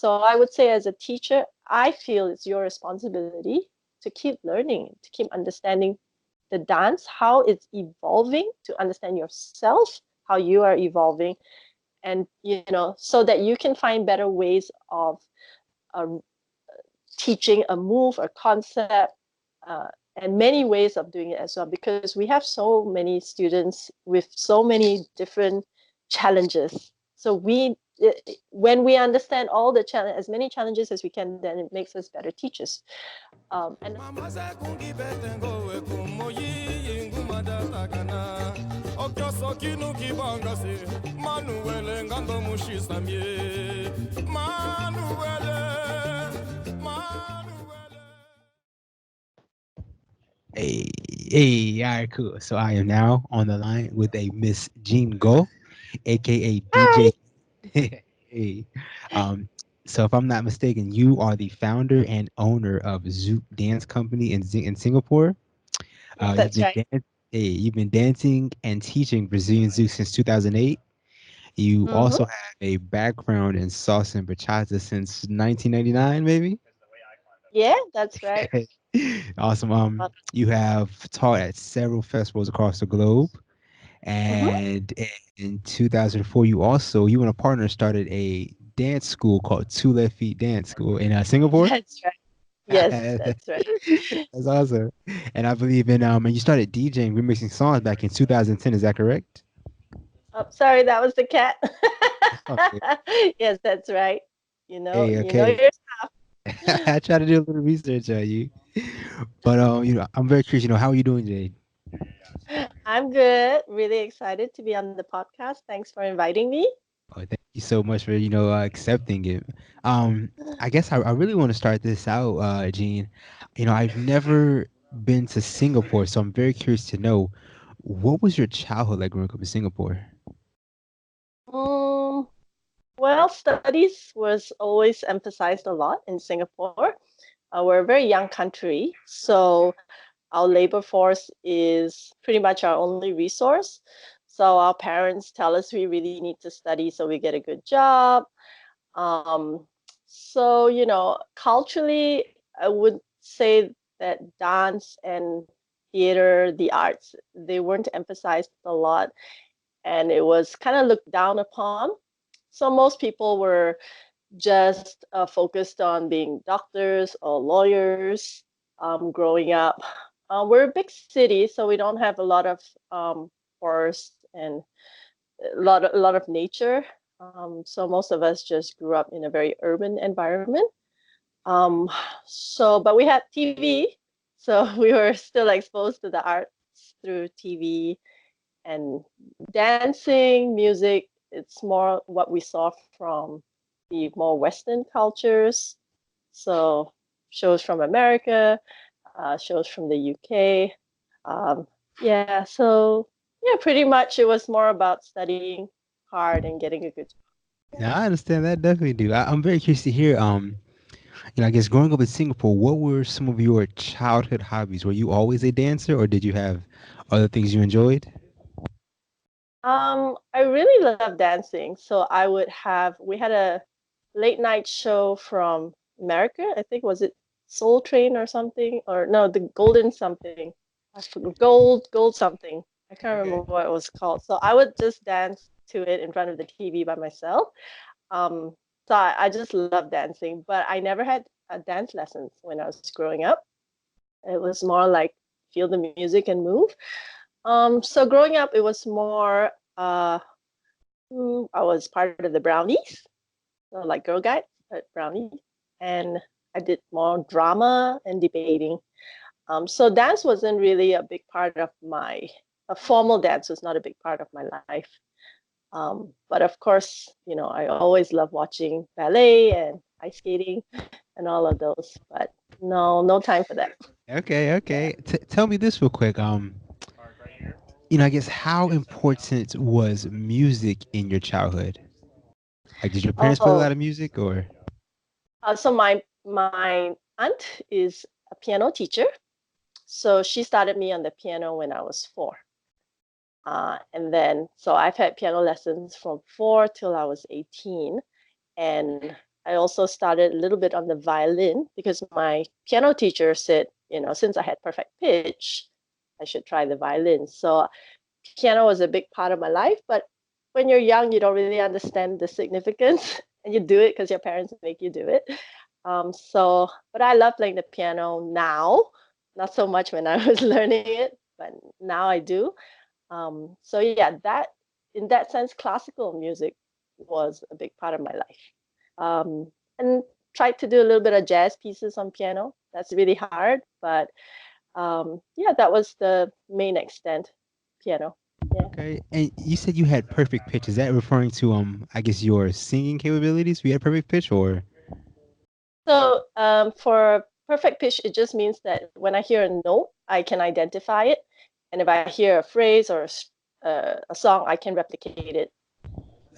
So I would say as a teacher, I feel it's your responsibility to keep learning, to keep understanding the dance, how it's evolving, to understand yourself, how you are evolving, and so that you can find better ways of uh, teaching a move or concept, uh, and many ways of doing it as well, because we have so many students with so many different challenges. So when we understand all the challenge, as many challenges as we can, then it makes us better teachers. And Hey, hey, all right, cool. So I am now on the line with a Miss Jean Go, aka hi. DJ. Hey, um, so if I'm not mistaken, you are the founder and owner of Zouk Dance Company in Singapore. Yes, You've that's been right. hey, you've been dancing and teaching Brazilian Zouk since 2008. You Mm-hmm. also have a background in salsa and bachata since 1999, maybe. Yeah, that's right. Awesome. Uh, You have taught at several festivals across the globe, mhm. and in 2004, you and a partner started a dance school called Two Left Feet Dance School in Singapore. That's right. Yes, That's that's right. awesome. And I believe and you started DJing, remixing songs back in 2010. Is that correct? Oh, sorry, that was the cat. Okay. Yes, that's right. You know, Hey, you know okay. your I try to do a little research on you, but I'm very curious. How are you doing today? I'm good. Really excited to be on the podcast. Thanks for inviting me. Oh, thank you so much for accepting it. I guess I really want to start this out, Gene. I've never been to Singapore, so I'm very curious to know what was your childhood like growing up in Singapore. Um, well, studies was always emphasized a lot in Singapore. We're a very young country, so our labor force is pretty much our only resource. So our parents tell us we really need to study so we get a good job. Um, so, culturally, I would say that dance and theater, the arts, they weren't emphasized a lot, and it was kind of looked down upon. So most people were just focused on being doctors or lawyers growing up. We're a big city, so we don't have a lot of forests and a lot of nature. So most of us just grew up in a very urban environment. Um, but we had TV, so we were still exposed to the arts through TV and dancing, music. It's more what we saw from the more Western cultures. So shows from America, shows from the UK. Um, yeah, so yeah, pretty much it was more about studying hard and getting a good job. Yeah, I understand that definitely do. I'm very curious to hear. I guess growing up in Singapore, what were some of your childhood hobbies? Were you always a dancer, or did you have other things you enjoyed? I really love dancing. So we had a late night show from America. I think was it Soul Train or something, or no, the Golden something. I forgot gold something. I can't remember Okay. what it was called. So I would just dance to it in front of the TV by myself. Um, so I just love dancing, but I never had dance lessons when I was growing up. It was more like feel the music and move. So growing up, it was more. I was part of the Brownies, so like Girl Guides at Brownies, and I did more drama and debating. So dance wasn't really a big part of a formal dance was not a big part of my life. But of course, I always love watching ballet and ice skating and all of those. But no time for that. Okay, Yeah. okay. Tell me this real quick. I guess how important was music in your childhood? Like, did your parents play a Oh, lot of music, or? so my aunt is a piano teacher. So she started me on the piano when I was 4. And then, so I've had piano lessons from 4 till I was 18. And I also started a little bit on the violin because my piano teacher said, since I had perfect pitch, I should try the violin. So piano was a big part of my life, but when you're young, you don't really understand the significance and you do it because your parents make you do it. But I love playing the piano now, not so much when I was learning it, but now I do. So yeah, that in that sense, classical music was a big part of my life. And tried to do a little bit of jazz pieces on piano. That's really hard, but yeah, that was the main extent, piano. Yeah. Okay. And you said you had perfect pitch. Is that referring to I guess your singing capabilities? You had perfect pitch, or So for perfect pitch, it just means that when I hear a note, I can identify it, and if I hear a phrase or a song, I can replicate it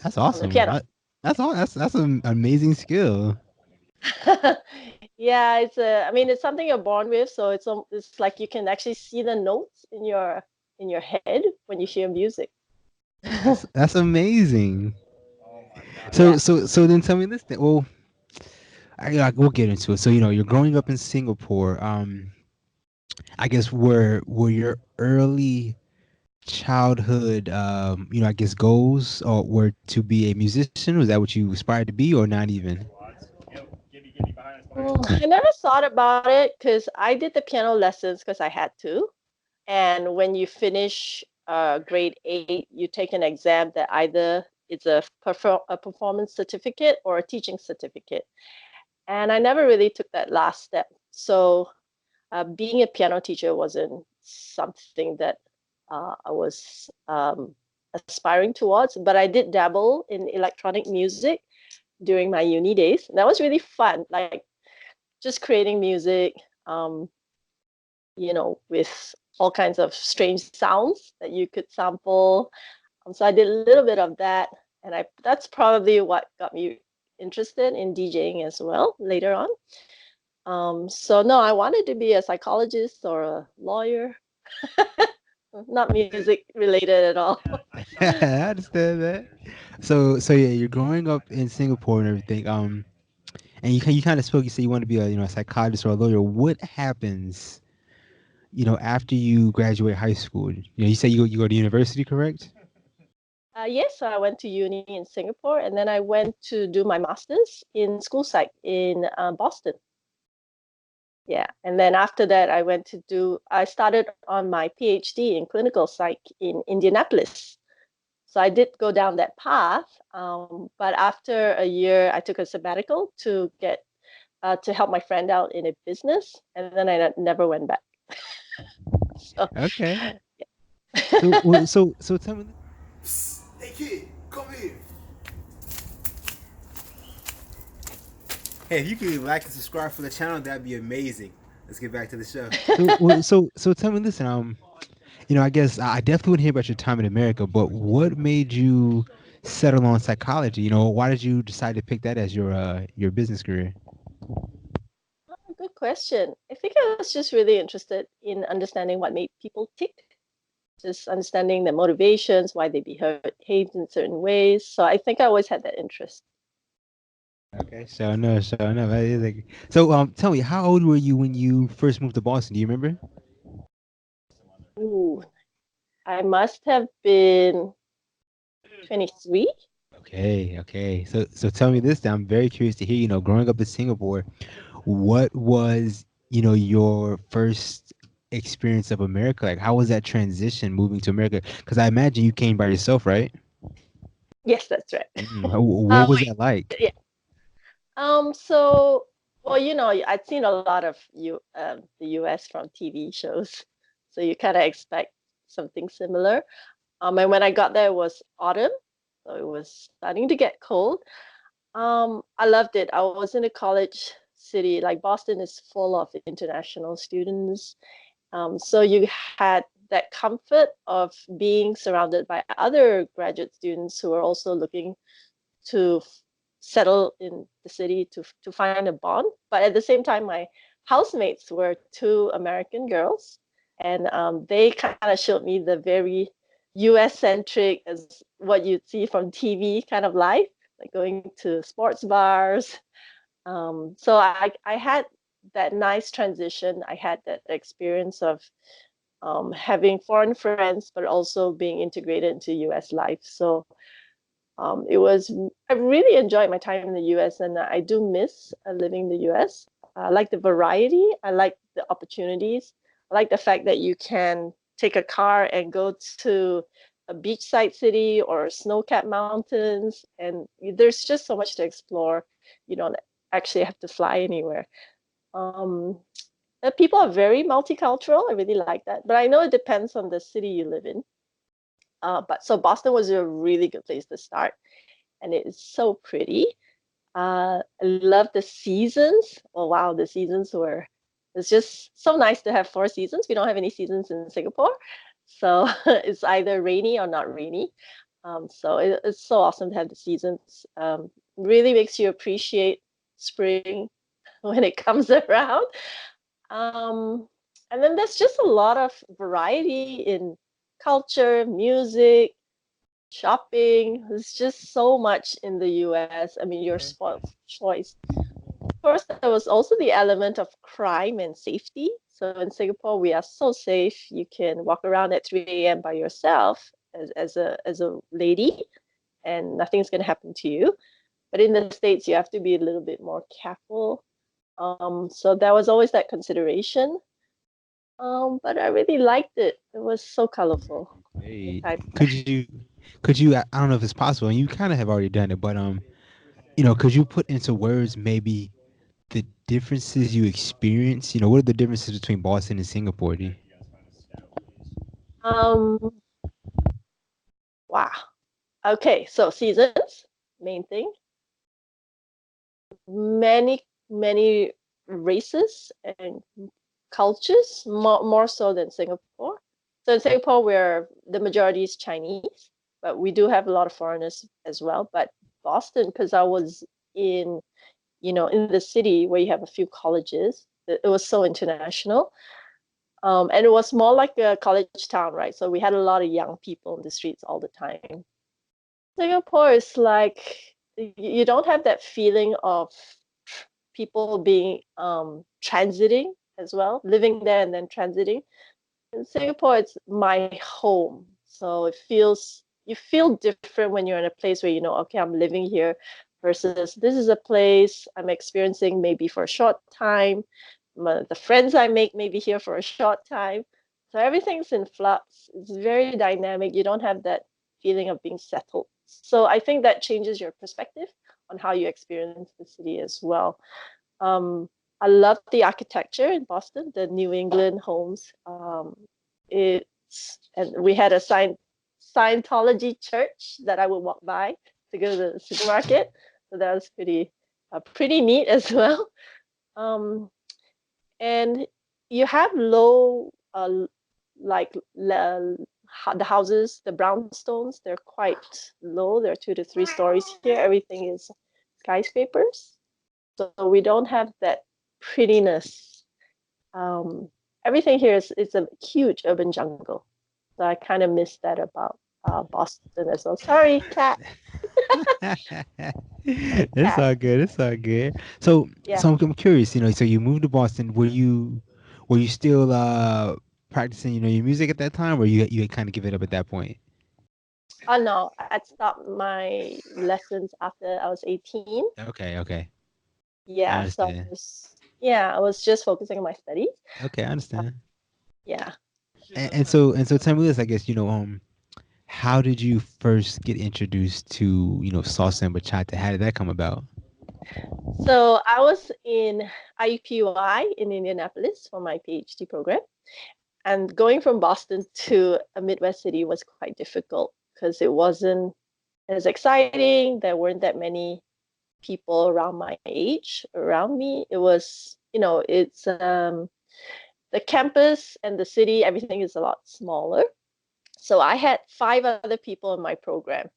that's on the awesome. piano. That's all. That's an amazing skill. Yeah, I mean, it's something you're born with, so it's like you can actually see the notes in your head when you hear music. That's amazing. So Yeah. so so then tell me this thing. Well, we'll get into it. So you're growing up in Singapore. I guess were your early childhood I guess goals or were to be a musician? Was that what you aspired to be, or not even? I never thought about it because I did the piano lessons because I had to. And when you finish grade 8, you take an exam that either it's a performance certificate or a teaching certificate. And I never really took that last step. So being a piano teacher wasn't something that I was aspiring towards, but I did dabble in electronic music during my uni days. And that was really fun, like just creating music, um, with all kinds of strange sounds that you could sample. So I did a little bit of that, and that's probably what got me interested in DJing as well later on. So no, I wanted to be a psychologist or a lawyer, not music related at all. I understand that. So yeah, you're growing up in Singapore and everything. And you kind of spoke. You said you want to be a a psychologist or a lawyer. What happens after you graduate high school? You say you go to university, correct? Yes, so I went to uni in Singapore, and then I went to do my master's in school psych in Boston. Yeah, and then after that, I started on my PhD in clinical psych in Indianapolis. So I did go down that path, but after a year, I took a sabbatical to help my friend out in a business, and then I never went back. So, Okay. So yeah. so tell me. Hey kid, come here. Hey, if you could like and subscribe for the channel, that'd be amazing. Let's get back to the show. So tell me this. I guess I definitely want to hear about your time in America, but what made you settle on psychology? Why did you decide to pick that as your business career? Good question. I think I was just really interested in understanding what made people tick, just understanding their motivations, why they behaved in certain ways. So I think I always had that interest. Okay, so no. So tell me, how old were you when you first moved to Boston? Do you remember? Ooh, I must have been 23. Okay. So tell me this. I'm very curious to hear. Growing up in Singapore, what was your first experience of America? Like, how was that transition moving to America? Because I imagine you came by yourself, right? Yes, that's right. What was Wait, that like? yeah. So, well, I'd seen a lot of the US from TV shows, so you kind of expect something similar. And when I got there, it was autumn, so it was starting to get cold. I loved it. I was in a college city. Like Boston is full of international students. So you had that comfort of being surrounded by other graduate students who are also looking to settle in the city to find a bond. But at the same time, my housemates were two American girls, and they kind of showed me the very US centric as what you'd see from TV kind of life, like going to sports bars. So I had that nice transition. I had that experience of having foreign friends, but also being integrated into US life. So it was, I really enjoyed my time in the US, and I do miss living in the US. I like the variety, I like the opportunities, I like the fact that you can take a car and go to a beachside city or snow-capped mountains, and there's just so much to explore. You don't actually have to fly anywhere. Um, People are very multicultural. I really like that, but I know it depends on the city you live in. But so Boston was a really good place to start, and it is so pretty. I love the seasons. Oh wow, the seasons were. It's just so nice to have 4 seasons. We don't have any seasons in Singapore, so it's either rainy or not rainy. So it's so awesome to have the seasons. Really makes you appreciate spring when it comes around. Um, and then there's just a lot of variety in culture, music, shopping. There's just so much in the US. I mean, you're spoiled for choice. Of course, there was also the element of crime and safety. So in Singapore, we are so safe. You can walk around at 3 a.m. by yourself as a lady, and nothing's going to happen to you. But in the States, you have to be a little bit more careful. So there was always that consideration. But I really liked it. It was so colorful. Great. Time. Could you I don't know if it's possible, and you kind of have already done it, but could you put into words maybe the differences you experience? What are the differences between Boston and Singapore? Um, wow. Okay, so seasons, main thing. Many races and cultures, more so than Singapore. So in Singapore, where the majority is Chinese, but we do have a lot of foreigners as well. But Boston, because I was in, in the city where you have a few colleges, it was so international. And it was more like a college town, right? So we had a lot of young people in the streets all the time. Singapore is like you don't have that feeling of people being transiting as well, living there and then transiting. In Singapore, it's my home. So you feel different when you're in a place where okay, I'm living here versus this is a place I'm experiencing maybe for a short time. The friends I make maybe here for a short time. So everything's in flux. It's very dynamic. You don't have that feeling of being settled. So I think that changes your perspective on how you experience the city as well. Um, I love the architecture in Boston, the New England homes. And we had a Scientology church that I would walk by to go to the supermarket. So that was pretty neat as well. Um, and you have low, like the houses, the brownstones, they're quite low. They're 2 to 3 stories here. Everything is skyscrapers. So we don't have that prettiness. Um, Everything here is a huge urban jungle. So I kind of miss that about Boston as well. Sorry, cat. It's Cat. all good. It's all good. So, Yeah. so I'm curious. So you moved to Boston. Were you still practicing? Your music at that time, or you had kind of give it up at that point? Oh no, I'd stopped my lessons after I was 18. Okay. Okay. I Yeah, so understand. I was just focusing on my studies. Okay, I Uh, understand. yeah. And so tell me this. I guess how did you first get introduced to salsa and bachata? How did that come about? So I was in IUPUI in Indianapolis for my PhD program. And going from Boston to a Midwest city was quite difficult because it wasn't as exciting. There weren't that many people around my age around me. It was, it's the campus and the city, everything is a lot smaller. So I had 5 other people in my program,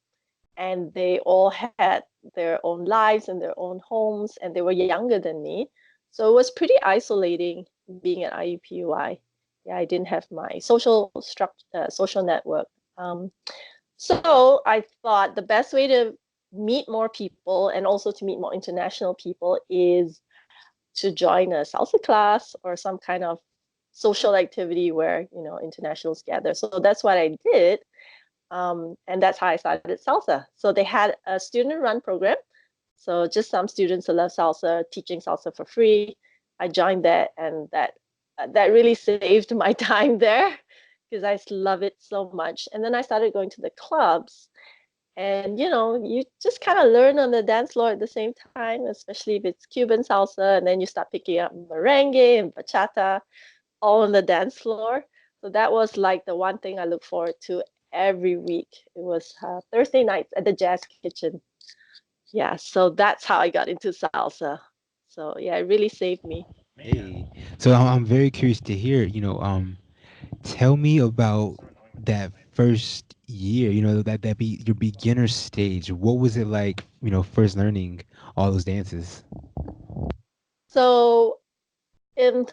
and they all had their own lives and their own homes, and they were younger than me. So it was pretty isolating being at IUPUI. Yeah, I didn't have my social network. So I thought the best way to meet more people and also to meet more international people is to join a salsa class or some kind of social activity where internationals gather. So that's what I did, and that's how I started salsa. So they had a student-run program. So just some students who love salsa, teaching salsa for free. I joined that, and that really saved my time there because I love it so much. And then I started going to the clubs, and you just kind of learn on the dance floor at the same time, especially if it's Cuban salsa, and then you start picking up merengue and bachata all on the dance floor. So that was like the one thing I look forward to every week. It was Thursday nights at the Jazz Kitchen. Yeah, so that's how I got into salsa. So yeah, it really saved me. Hey, so I'm very curious to hear. Tell me about that first year. That be your beginner stage. What was it like? First learning all those dances. So in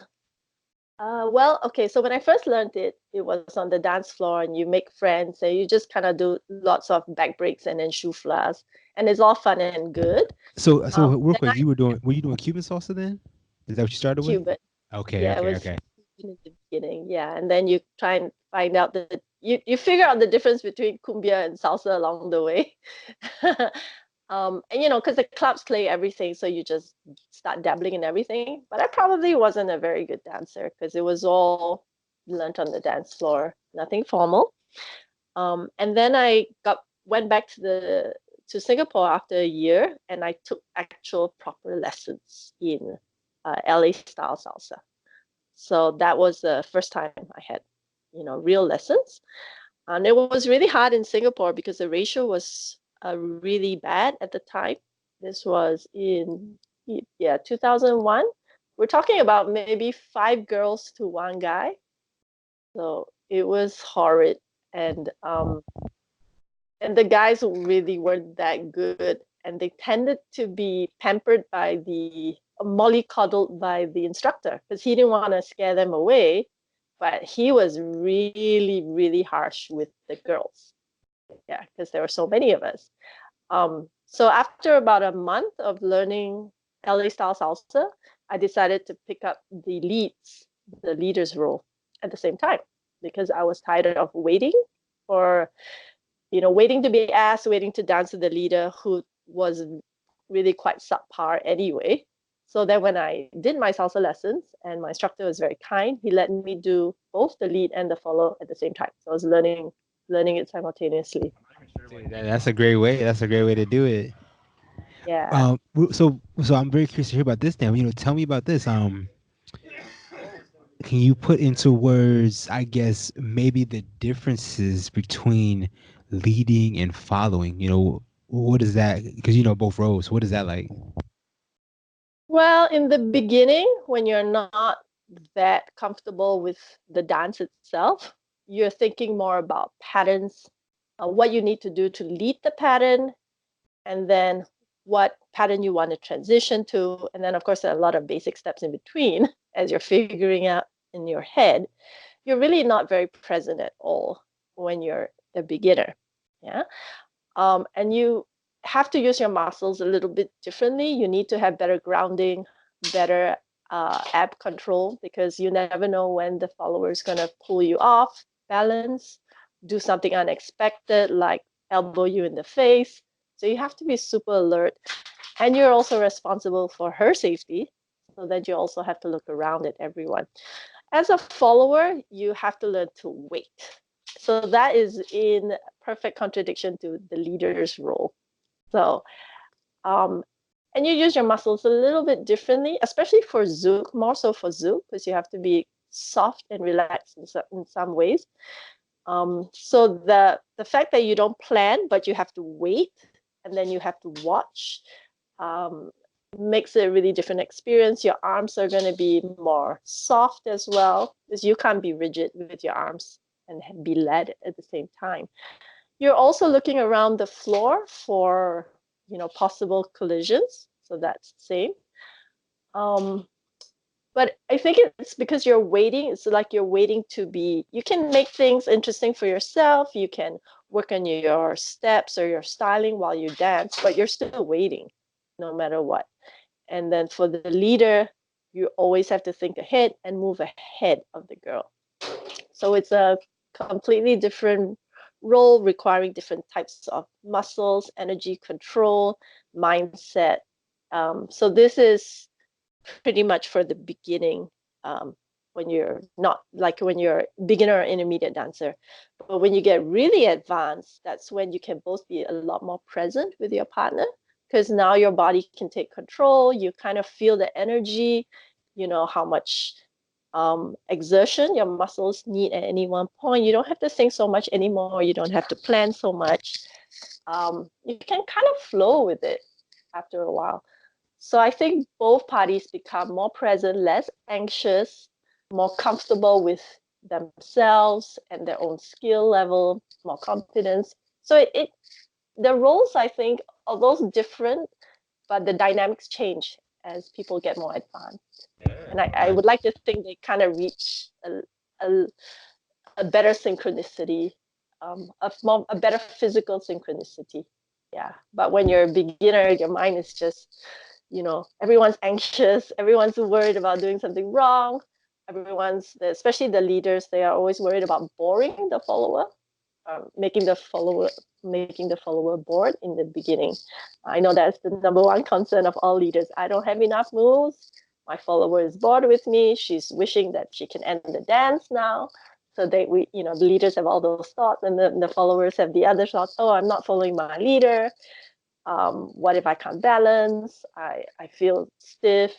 well, okay, so when I first learned it, it was on the dance floor and you make friends and you just kind of do lots of back breaks and then shuflas, and it's all fun and good. So real Then quick, I were you doing Cuban salsa then? Is that what you started with? Cuban. Okay, Yeah, it okay, was okay. in the beginning. Yeah, and then you try and find out you figure out the difference between cumbia and salsa along the way. And because the clubs play everything, so you just start dabbling in everything. But I probably wasn't a very good dancer because it was all learnt on the dance floor, nothing formal. And then I got went back to Singapore after a year, and I took actual proper lessons in LA style salsa. So that was the first time I had, real lessons. And it was really hard in Singapore because the ratio was really bad at the time. This was in, yeah, 2001. We're talking about maybe 5 girls to one guy. So it was horrid. And the guys really weren't that good. And they tended to be pampered by the mollycoddled by the instructor because he didn't want to scare them away, but he was really, really harsh with the girls. Yeah, because there were so many of us. So after about a month of learning LA style salsa, I decided to pick up the leader's role at the same time because I was tired of waiting for waiting to be asked, waiting to dance with the leader who was really quite subpar anyway. So then when I did my salsa lessons and my instructor was very kind, he let me do both the lead and the follow at the same time. So I was learning it simultaneously. Dude, that's a great way. That's a great way to do it. Yeah. So I'm very curious to hear about this now. Tell me about this. Can you put into words, I guess, maybe the differences between leading and following? What is that? Because you know both roles. What is that like? Well, in the beginning, when you're not that comfortable with the dance itself, you're thinking more about patterns, what you need to do to lead the pattern, and then what pattern you want to transition to. And then, of course, there are a lot of basic steps in between as you're figuring out in your head. You're really not very present at all when you're a beginner. Yeah. And you have to use your muscles a little bit differently. You need to have better grounding, better ab control, because you never know when the follower is going to pull you off balance, do something unexpected like elbow you in the face. So you have to be super alert. And you're also responsible for her safety, so that you also have to look around at everyone. As a follower, you have to learn to wait. So that is in perfect contradiction to the leader's role. So, um, and you use your muscles a little bit differently, especially for Zouk, more so for Zouk, because you have to be soft and relaxed in some ways. So the fact that you don't plan, but you have to wait, and then you have to watch, um, makes it a really different experience. Your arms are going to be more soft as well, because you can't be rigid with your arms and be led at the same time. You're also looking around the floor for possible collisions. So that's the same. Um, But I think it's because you're waiting. It's like you're waiting to be, you can make things interesting for yourself. You can work on your steps or your styling while you dance, but you're still waiting no matter what. And then for the leader, you always have to think ahead and move ahead of the girl. So it's a completely different role requiring different types of muscles, energy control, mindset. So this is pretty much for the beginning, when you're not like when you're beginner or intermediate dancer. But when you get really advanced, that's when you can both be a lot more present with your partner, because now your body can take control. You kind of feel the energy, you know how much exertion your muscles need at any one point. You don't have to think so much anymore. You don't have to plan so much. You can kind of flow with it after a while. So I think both parties become more present, less anxious, more comfortable with themselves and their own skill level, more confidence. So the roles, I think, are those different, but the dynamics change as people get more advanced. And I Right. would like to think they kind of reach a, a better synchronicity, a better physical synchronicity. Yeah. But when you're a beginner, your mind is just, everyone's anxious, everyone's worried about doing something wrong. Especially the leaders, they are always worried about boring the follower, making the follower bored in the beginning. I know that's the number one concern of all leaders. I don't have enough moves. My follower is bored with me. She's wishing that she can end the dance now. So the leaders have all those thoughts, and the followers have the other thoughts. Oh, I'm not following my leader. What if I can't balance? I feel stiff.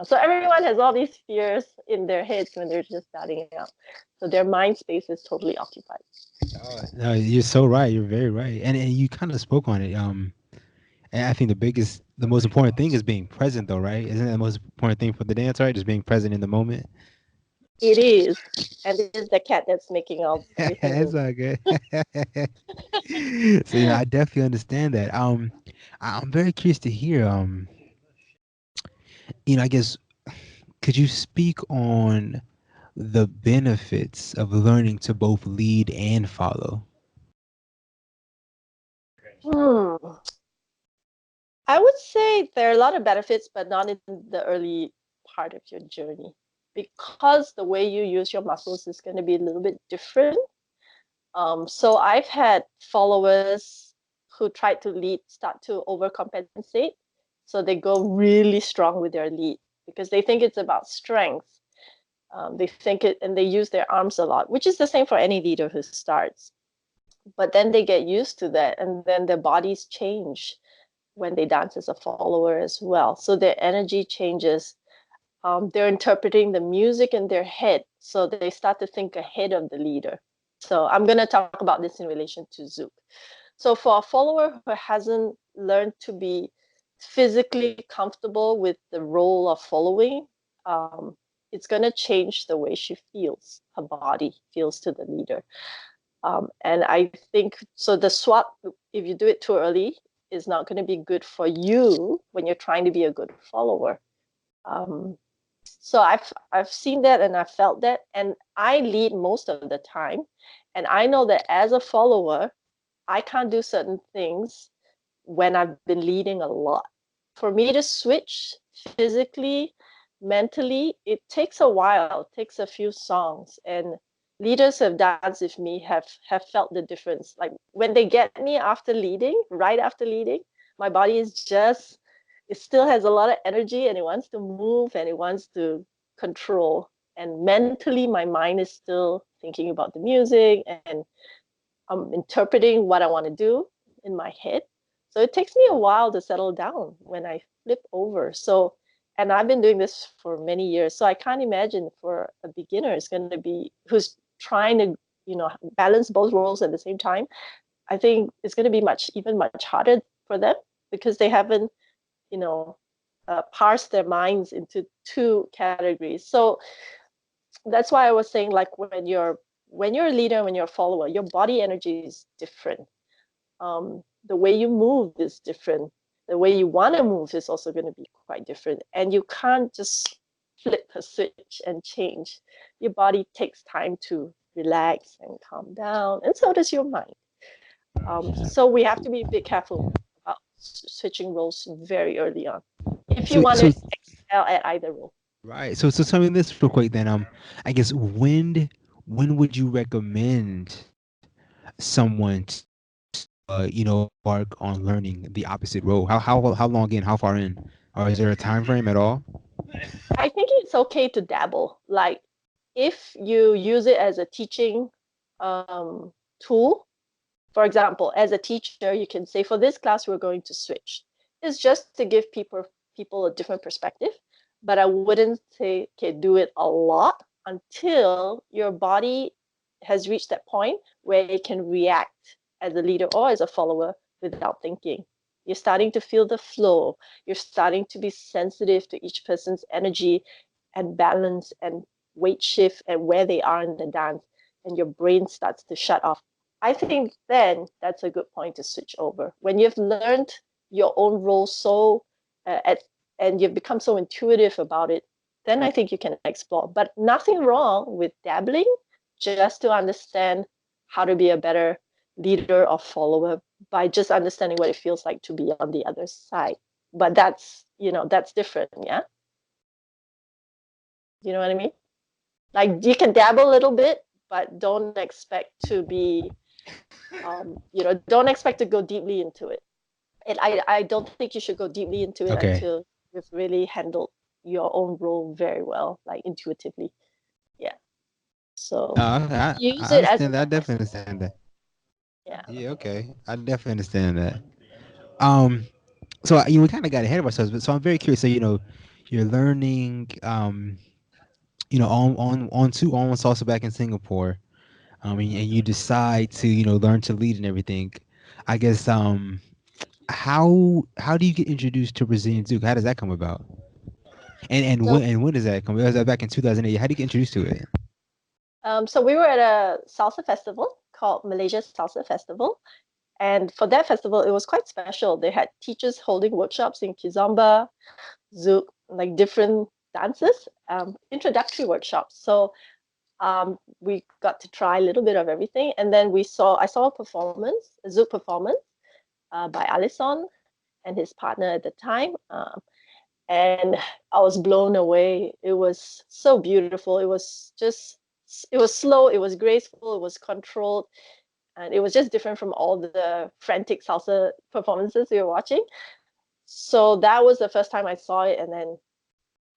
So everyone has all these fears in their heads when they're just starting out. So their mind space is totally occupied. Oh, no, you're so right. You're very right, and you kind of spoke on it. And I think the most important thing is being present, though, right? Isn't that the most important thing for the dance, right? Just being present in the moment. It is. And it is the cat that's making everything It's move. all good. So I definitely understand that. I'm very curious to hear. I guess could you speak on the benefits of learning to both lead and follow? Hmm. I would say there are a lot of benefits, but not in the early part of your journey, because the way you use your muscles is going to be a little bit different. So I've had followers who tried to lead start to overcompensate. So they go really strong with their lead because they think it's about strength. They think it, and they use their arms a lot, which is the same for any leader who starts. But then they get used to that, and then their bodies change when they dance as a follower as well. So their energy changes. They're interpreting the music in their head, so they start to think ahead of the leader. So I'm going to talk about this in relation to Zouk. So for a follower who hasn't learned to be physically comfortable with the role of following, it's going to change the way she feels, her body feels to the leader. And I think so. The swap, if you do it too early, is not going to be good for you when you're trying to be a good follower. Um, so I've seen that and I've felt that, and I lead most of the time, and I know that as a follower, I can't do certain things when I've been leading a lot. For me to switch physically, mentally, it takes a while. It takes a few songs, and leaders who have danced with me have felt the difference. Like when they get me after leading, right after leading, my body is just, it still has a lot of energy and it wants to move and it wants to control. And mentally, my mind is still thinking about the music, and I'm interpreting what I want to do in my head. So it takes me a while to settle down when I flip over. So, and I've been doing this for many years. So I can't imagine for a beginner is going to be who's trying to, balance both roles at the same time. I think it's going to be even much harder for them because they haven't, you know, parsed their minds into two categories. So that's why I was saying, like when you're a leader, when you're a follower, your body energy is different. The way you move is different. The way you want to move is also going to be quite different. And you can't just flip a switch and change. Your body takes time to relax and calm down, and so does your mind. So we have to be a bit careful about switching roles very early on if you So want to so excel at either role. right. So tell me this real quick then. I guess when would you recommend someone embark on learning the opposite role? How long in? How far in? Or is there a time frame at all? I think it's okay to dabble. Like if you use it as a teaching tool, for example, as a teacher, you can say, for this class, we're going to switch. It's just to give people a different perspective, but I wouldn't say, okay, do it a lot until your body has reached that point where it can react as a leader or as a follower without thinking. You're starting to feel the flow. You're starting to be sensitive to each person's energy and balance and weight shift and where they are in the dance, and your brain starts to shut off. I think then that's a good point to switch over. When you've learned your own role so at and you've become so intuitive about it, then I think you can explore. But nothing wrong with dabbling just to understand how to be a better leader or follower by just understanding what it feels like to be on the other side. But that's different, yeah? You know what I mean? Like you can dabble a little bit, but don't expect to be don't expect to go deeply into it. And I don't think you should go deeply into it Okay. until you've really handled your own role very well, like intuitively. Yeah. No, So I use it as understand an that. I definitely investment. understand that. Yeah. Yeah, okay. I definitely understand that. Um, so we kind of got ahead of ourselves, but so I'm very curious. So you're learning, on salsa back in Singapore. And you decide to learn to lead and everything. I guess how do you get introduced to Brazilian Zouk? How does that come about? So And when does that come? Was that back in 2008? How do you get introduced to it? so we were at a salsa festival called Malaysia Salsa Festival. And for that festival, it was quite special. They had teachers holding workshops in Kizomba, Zouk, like different dances, introductory workshops. So we got to try a little bit of everything, and then I saw a Zouk performance by Alison and his partner at the time, and I was blown away. It was so beautiful. It was slow, it was graceful, it was controlled, and it was just different from all the frantic salsa performances we were watching. So that was the first time I saw it, and then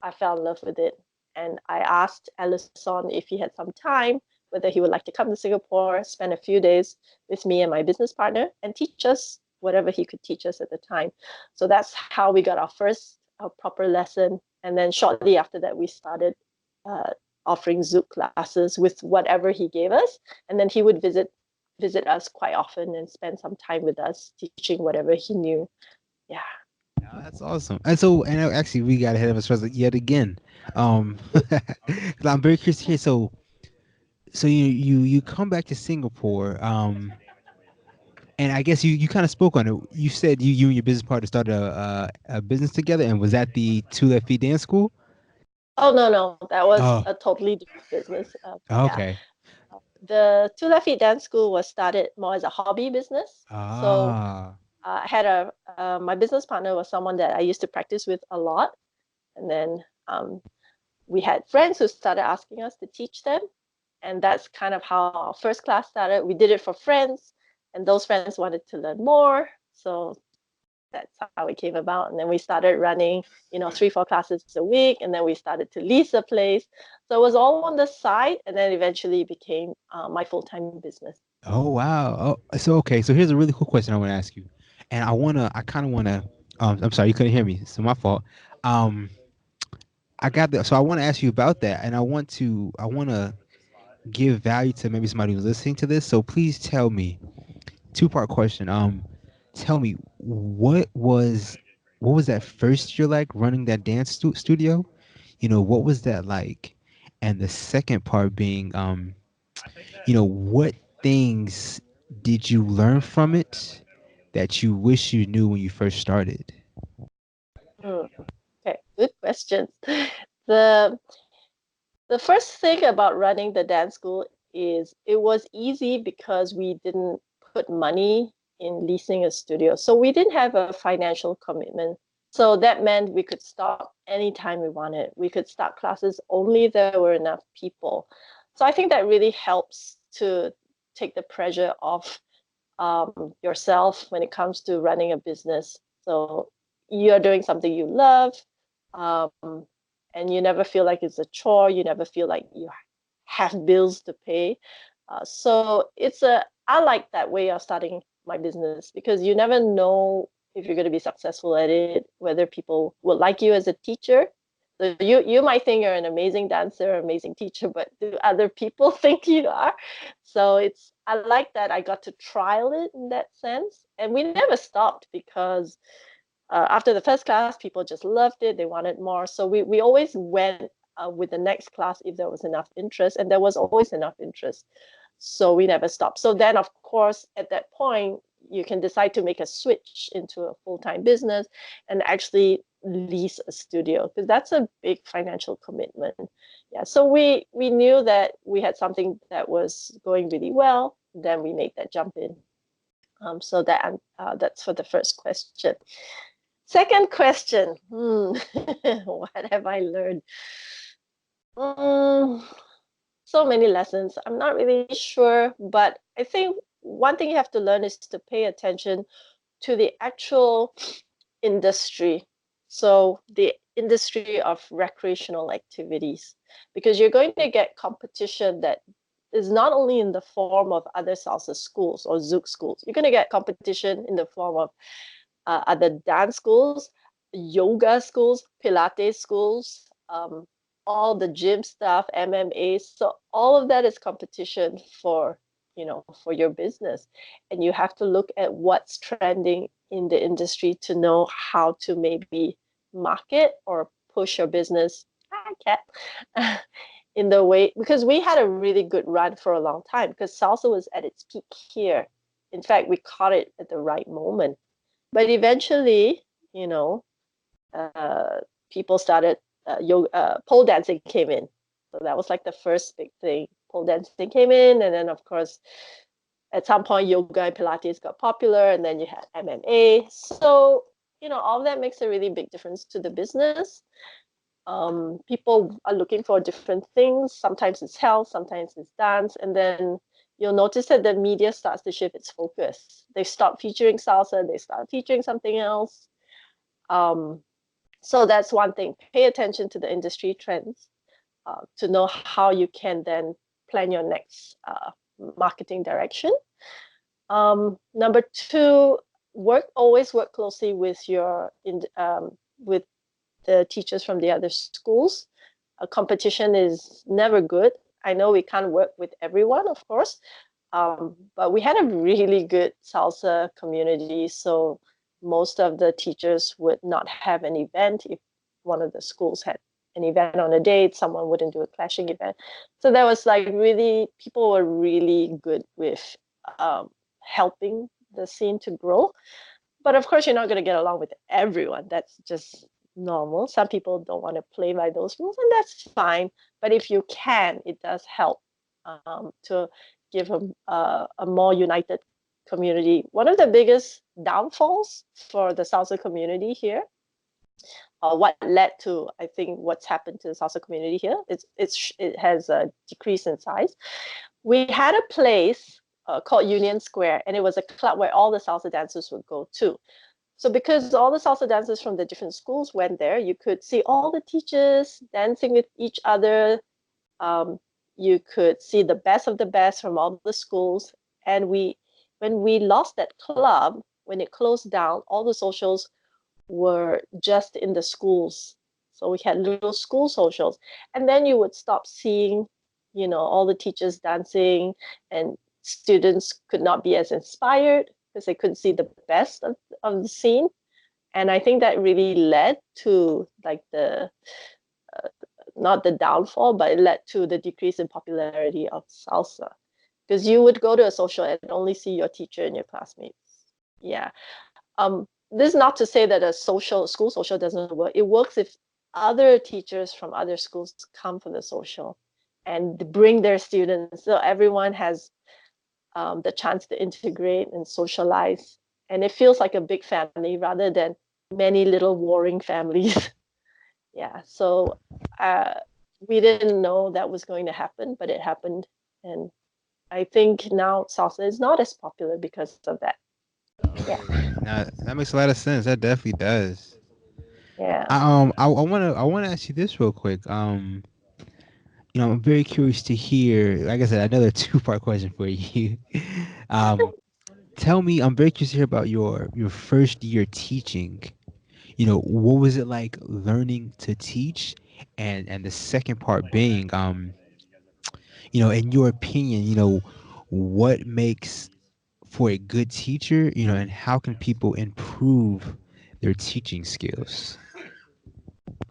I fell in love with it. And I asked Ellison if he had some time, whether he would like to come to Singapore, spend a few days with me and my business partner, and teach us whatever he could teach us at the time. So that's how we got our first proper lesson. And then shortly after that, we started uh, offering Zouk classes with whatever he gave us. And then he would visit us quite often and spend some time with us, teaching whatever he knew. Yeah. Oh, that's awesome. Actually, we got ahead of us yet again. 'Cause I'm very curious to hear. So you come back to Singapore. And I guess you kind of spoke on it. You said you and your business partner started a business together, and was that the Two Left Feet Dance School? Oh, no, no, that was Oh, a totally different business. Yeah. okay. The Two Left Feet Dance School was started more as a hobby business. So Ah, I had my business partner was someone that I used to practice with a lot. And then we had friends who started asking us to teach them. And that's kind of how our first class started. We did it for friends, and those friends wanted to learn more. So that's how it came about. And then we started running, 3, 4 classes a week. And then we started to lease a place. So it was all on the side. And then eventually it became my full-time business. oh wow. Oh, so okay. So here's a really cool question I want to ask you, and I kind of wanna. I'm sorry, you couldn't hear me. So my fault. Um, I got that. So I want to ask you about that, and I want to give value to maybe somebody who's listening to this. So please tell me, two-part question. Tell me what was that first year like running that dance studio? What was that like? And the second part being, what things did you learn from it that you wish you knew when you first started? Hmm. Okay, good questions. The the first thing about running the dance school is it was easy because we didn't put money in leasing a studio. So we didn't have a financial commitment. So that meant we could stop anytime we wanted. We could start classes only if there were enough people. So I think that really helps to take the pressure off yourself when it comes to running a business. So you're doing something you love, um, and you never feel like it's a chore. You never feel like you have bills to pay. So I like that way of starting my business because you never know if you're going to be successful at it, whether people will like you as a teacher. So you might think you're an amazing dancer, amazing teacher, but do other people think you are? So I like that I got to trial it in that sense. And we never stopped because after the first class, people just loved it. They wanted more. So we always went with the next class if there was enough interest, and there was always enough interest. So we never stopped. So then, of course, at that point, you can decide to make a switch into a full-time business and actually lease a studio because that's a big financial commitment. Yeah. So we knew that we had something that was going really well. Then we made that jump in. So that's for the first question. Second question. What have I learned? Mm, so many lessons. I'm not really sure, but I think one thing you have to learn is to pay attention to the actual industry. So the industry of recreational activities, because you're going to get competition that is not only in the form of other salsa schools or Zouk schools. You're going to get competition in the form of other dance schools, yoga schools, Pilates schools, all the gym stuff, MMA. So all of that is competition for for your business, and you have to look at what's trending in the industry to know how to maybe market or push your business. I can't. In the way because we had a really good run for a long time because salsa was at its peak here. In fact, we caught it at the right moment. But eventually, you know, uh, people started pole dancing came in. So that was like the first big thing. Pole dancing came in, and then of course, at some point, yoga and Pilates got popular, and then you had MMA. So all of that makes a really big difference to the business. People are looking for different things. Sometimes it's health, sometimes it's dance, and then you'll notice that the media starts to shift its focus. They stop featuring salsa, they start featuring something else. Um, so that's one thing. Pay attention to the industry trends to know how you can then plan your next marketing direction. Number two, always work closely with with the teachers from the other schools. A competition is never good. I know we can't work with everyone, of course, but we had a really good salsa community. So most of the teachers would not have an event if one of the schools had an event on a date. Someone wouldn't do a clashing event. So that was like really, people were really good with helping the scene to grow. But of course, you're not going to get along with everyone. That's just normal. Some people don't want to play by those rules, and that's fine. But if you can, it does help to give a more united community. One of the biggest downfalls for the salsa community here, or what led to, I think, what's happened to the salsa community here, it has a decrease in size. We had a place called Union Square, and it was a club where all the salsa dancers would go to. So because all the salsa dancers from the different schools went there, you could see all the teachers dancing with each other. Um, you could see the best of the best from all the schools. And when we lost that club, when it closed down, all the socials were just in the schools. So we had little school socials. And then you would stop seeing, all the teachers dancing, and students could not be as inspired because they couldn't see the best of the scene. And I think that really led to like not the downfall, but it led to the decrease in popularity of salsa. Because you would go to a social and only see your teacher and your classmates. Yeah. This is not to say that a school social doesn't work. It works if other teachers from other schools come for the social and bring their students. So everyone has the chance to integrate and socialize. And it feels like a big family rather than many little warring families. Yeah. So uh, we didn't know that was going to happen, but it happened. And I think now salsa is not as popular because of that. Yeah. Now, that makes a lot of sense. That definitely does. Yeah. I wanna ask you this real quick. I'm very curious to hear. Like I said, another two-part question for you. um, Tell me, I'm very curious to hear about your first year teaching. What was it like learning to teach, and the second part being, in your opinion, what makes for a good teacher, and how can people improve their teaching skills?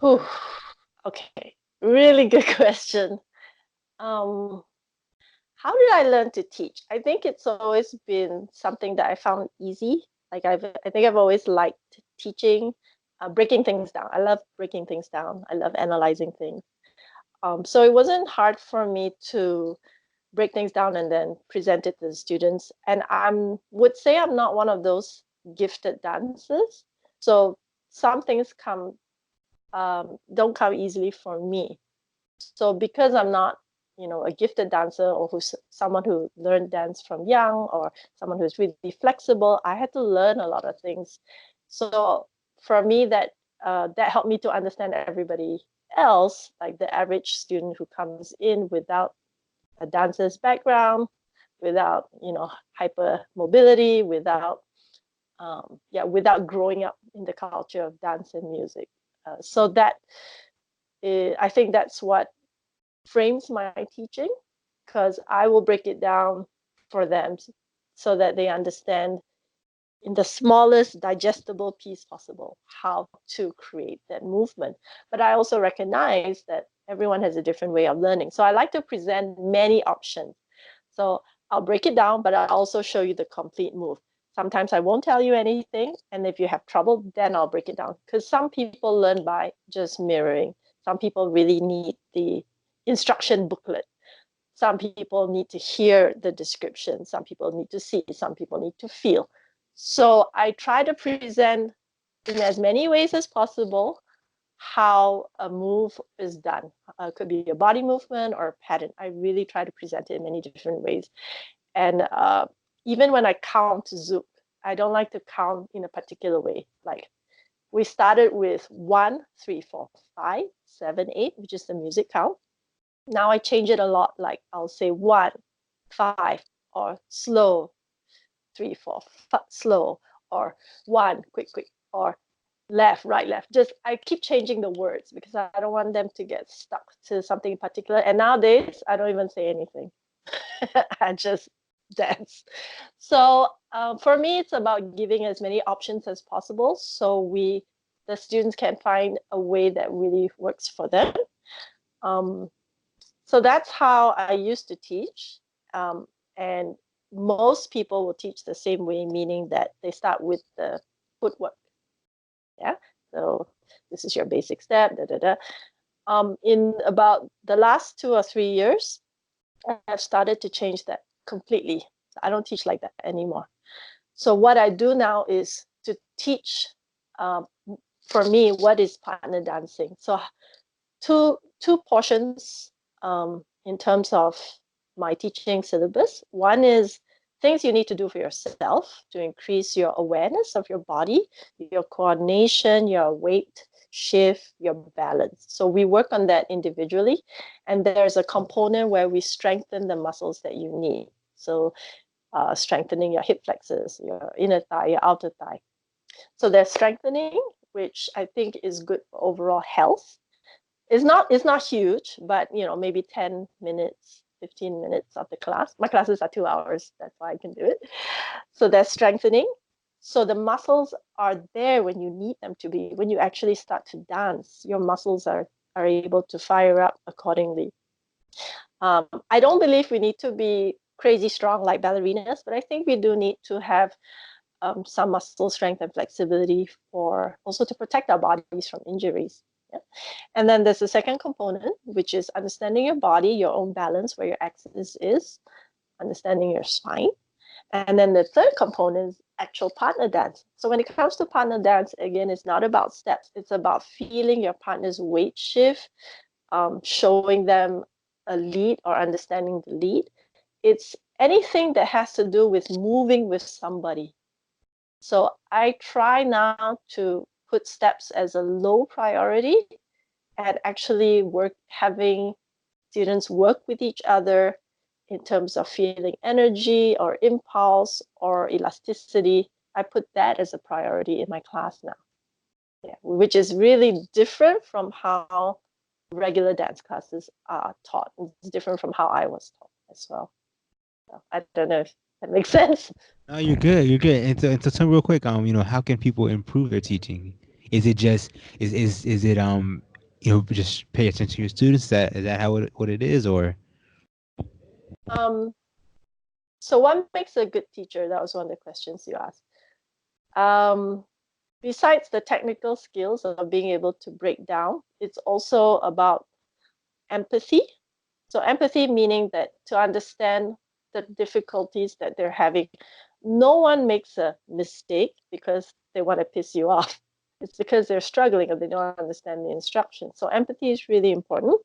Whew. Okay. Really good question. Um, how did I learn to teach? I think it's always been something that I found easy. I think I've always liked teaching, breaking things down. I love breaking things down. I love analyzing things. So it wasn't hard for me to break things down and then present it to the students. And I would say I'm not one of those gifted dancers. So some things don't come easily for me. So because I'm not, a gifted dancer or who's someone who learned dance from young or someone who's really flexible, I had to learn a lot of things. So for me, that helped me to understand everybody else, like the average student who comes in without a dancer's background, without hyper mobility, without growing up in the culture of dance and music. So I think that's what frames my teaching, because I will break it down for them so that they understand in the smallest digestible piece possible how to create that movement. But I also recognize that everyone has a different way of learning. So I like to present many options. So I'll break it down, but I'll also show you the complete move. Sometimes I won't tell you anything. And if you have trouble, then I'll break it down. Because some people learn by just mirroring. Some people really need the instruction booklet. Some people need to hear the description. Some people need to see. Some people need to feel. So I try to present in as many ways as possible how a move is done. It could be a body movement or a pattern. I really try to present it in many different ways. And even when I count Zouk, I don't like to count in a particular way. Like we started with 1, 3, 4, 5, 7, 8, which is the music count. Now I change it a lot. Like I'll say 1, 5, or slow, 3, 4, slow, or 1, quick, quick, or left, right, left. Just I keep changing the words because I don't want them to get stuck to something in particular. And nowadays, I don't even say anything. I just dance. So for me, it's about giving as many options as possible so the students can find a way that really works for them. Um, so that's how I used to teach. And most people will teach the same way, meaning that they start with the footwork. Yeah. So this is your basic step. Da, da, da. In about the last 2 or 3 years, I've started to change that completely. I don't teach like that anymore. So what I do now is to teach, um, for me, what is partner dancing. So two portions in terms of my teaching syllabus. One is things you need to do for yourself to increase your awareness of your body, your coordination, your weight shift, your balance. So we work on that individually. And there's a component where we strengthen the muscles that you need. So strengthening your hip flexors, your inner thigh, your outer thigh. So there's strengthening, which I think is good for overall health. It's not huge, but maybe 10 minutes, 15 minutes of the class. My classes are 2 hours, that's why I can do it. So there's strengthening. So the muscles are there when you need them to be. When you actually start to dance, your muscles are able to fire up accordingly. I don't believe we need to be crazy strong like ballerinas, but I think we do need to have some muscle strength and flexibility for also to protect our bodies from injuries. Yeah. And then there's the second component, which is understanding your body, your own balance, where your axis is, understanding your spine. And then the third component is actual partner dance. So when it comes to partner dance, again, it's not about steps. It's about feeling your partner's weight shift, showing them a lead or understanding the lead. It's anything that has to do with moving with somebody. So I try now to put steps as a low priority and actually having students work with each other in terms of feeling energy or impulse or elasticity. I put that as a priority in my class now. Yeah, which is really different from how regular dance classes are taught. It's different from how I was taught as well. So I don't know if that makes sense. No, you're good. You're good. And so tell me real quick, how can people improve their teaching? Is it just is it just pay attention to your students? Is that how what it is, or? Um, so what makes a good teacher? That was one of the questions you asked. Um, Besides the technical skills of being able to break down, it's also about empathy. So empathy meaning that to understand the difficulties that they're having. No one makes a mistake because they want to piss you off. It's because they're struggling and they don't understand the instructions. So empathy is really important.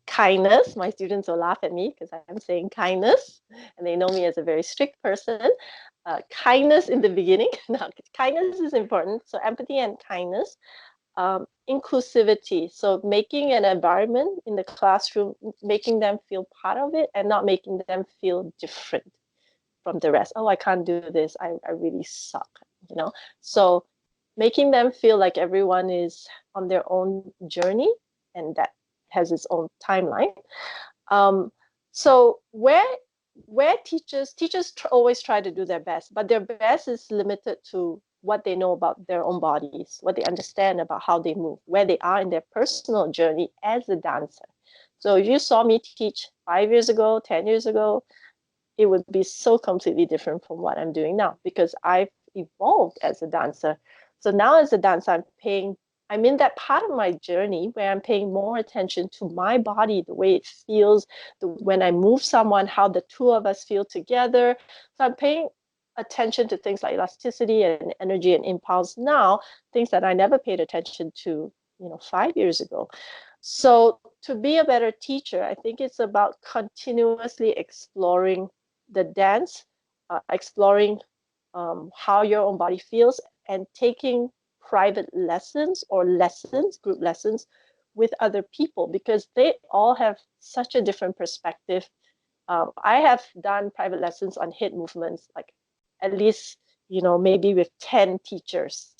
Kindness, my students will laugh at me because I'm saying kindness, and they know me as a very strict person. Kindness in the beginning. Now, kindness is important. So empathy and kindness. Inclusivity. So making an environment in the classroom, making them feel part of it and not making them feel different from the rest. Oh, I can't do this. I really suck, you know? So making them feel like everyone is on their own journey and that has its own timeline. Um, so where teachers always try to do their best, but their best is limited to what they know about their own bodies, what they understand about how they move, where they are in their personal journey as a dancer. So if you saw me teach 5 years ago, 10 years ago, it would be so completely different from what I'm doing now because I've evolved as a dancer. So now as a dancer, I'm in that part of my journey where I'm paying more attention to my body, the way it feels, when I move someone, how the two of us feel together. So I'm paying attention to things like elasticity and energy and impulse now, things that I never paid attention to, 5 years ago. So to be a better teacher, I think it's about continuously exploring the dance, exploring how your own body feels, and taking private lessons or group lessons with other people because they all have such a different perspective. I have done private lessons on hip movements, like at least, maybe with 10 teachers.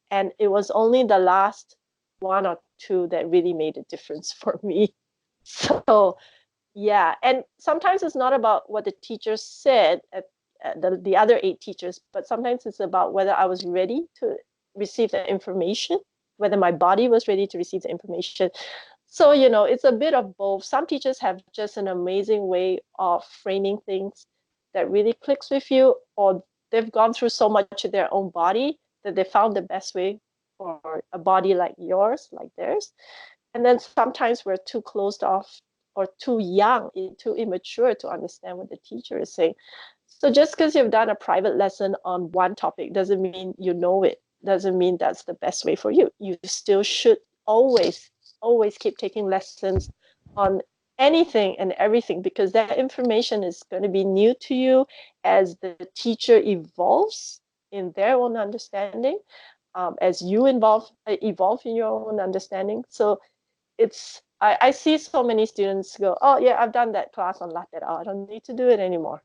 And it was only the last one or two that really made a difference for me. So yeah, and sometimes it's not about what the teacher said at the other 8 teachers, but sometimes it's about whether I was ready to receive the information, whether my body was ready to receive the information. So, it's a bit of both. Some teachers have just an amazing way of framing things that really clicks with you, or they've gone through so much of their own body that they found the best way for a body like yours, like theirs. And then sometimes we're too closed off or too young, too immature to understand what the teacher is saying. So just because you've done a private lesson on one topic doesn't mean you know it, doesn't mean that's the best way for you. You still should always, always keep taking lessons on anything and everything because that information is going to be new to you as the teacher evolves in their own understanding, as you evolve in your own understanding. So I see so many students go, oh yeah, I've done that class on latte. I don't need to do it anymore.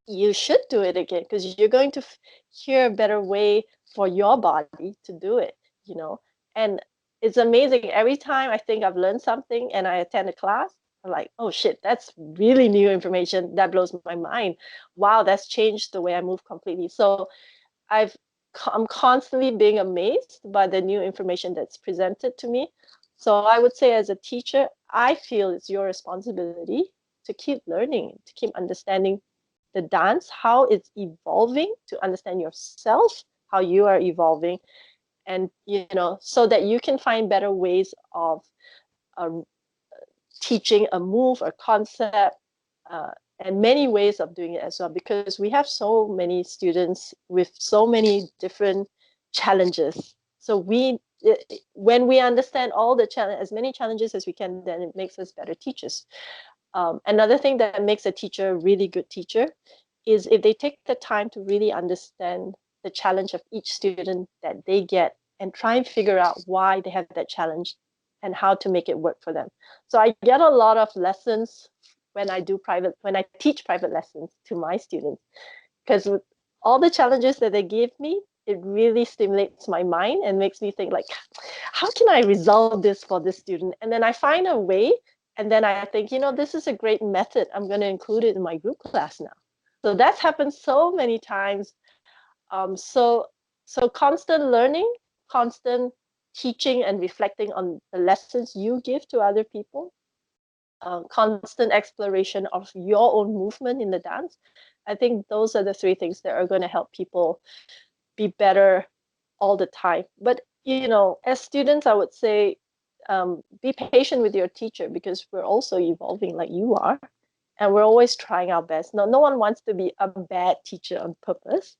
You should do it again because you're going to hear a better way for your body to do it, And it's amazing. Every time I think I've learned something and I attend a class, I'm like, oh shit, that's really new information. That blows my mind. Wow, that's changed the way I move completely. So I've I'm constantly being amazed by the new information that's presented to me. So I would say as a teacher, I feel it's your responsibility to keep learning, to keep understanding the dance, how it's evolving, to understand yourself, how you are evolving, and so that you can find better ways of uh, teaching a move or concept, uh, and many ways of doing it as well, because we have so many students with so many different challenges. So when we understand all the challenge, as many challenges as we can, then it makes us better teachers. Another thing that makes a teacher a really good teacher is if they take the time to really understand the challenge of each student that they get and try and figure out why they have that challenge and how to make it work for them. So I get a lot of lessons when I teach private lessons to my students, because with all the challenges that they give me, it really stimulates my mind and makes me think like, how can I resolve this for this student? And then I find a way, and then I think, this is a great method. I'm going to include it in my group class now. So that's happened so many times. So constant learning, constant teaching and reflecting on the lessons you give to other people, constant exploration of your own movement in the dance. I think those are the three things that are going to help people be better all the time. But as students, I would say, be patient with your teacher, because we're also evolving like you are, and we're always trying our best. No one wants to be a bad teacher on purpose.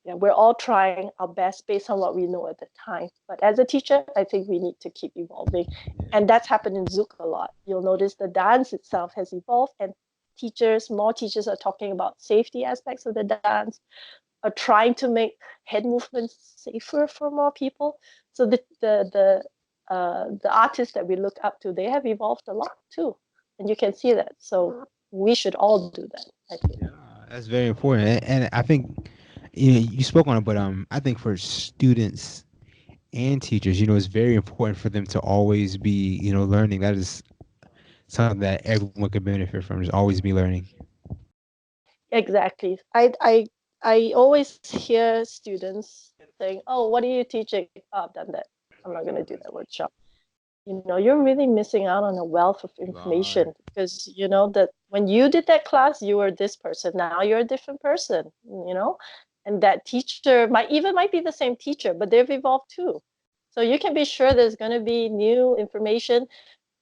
Yeah, we're all trying our best based on what we know at the time. But as a teacher, I think we need to keep evolving. And that's happened in Zouk a lot. You'll notice the dance itself has evolved, and more teachers are talking about safety aspects of the dance, are trying to make head movements safer for more people. So the artists that we look up to, they have evolved a lot too. And you can see that. So we should all do that, I think. Yeah, that's very important, and I think you spoke on it, but I think for students and teachers, it's very important for them to always be, learning. That is something that everyone could benefit from. Is always be learning. Exactly. I always hear students saying, "Oh, what are you teaching?" "Oh, I've done that. I'm not going to do that workshop." You're really missing out on a wealth of You are. information, because that when you did that class, you were this person. Now you're a different person, and that teacher might be the same teacher, but they've evolved too. So you can be sure there's going to be new information,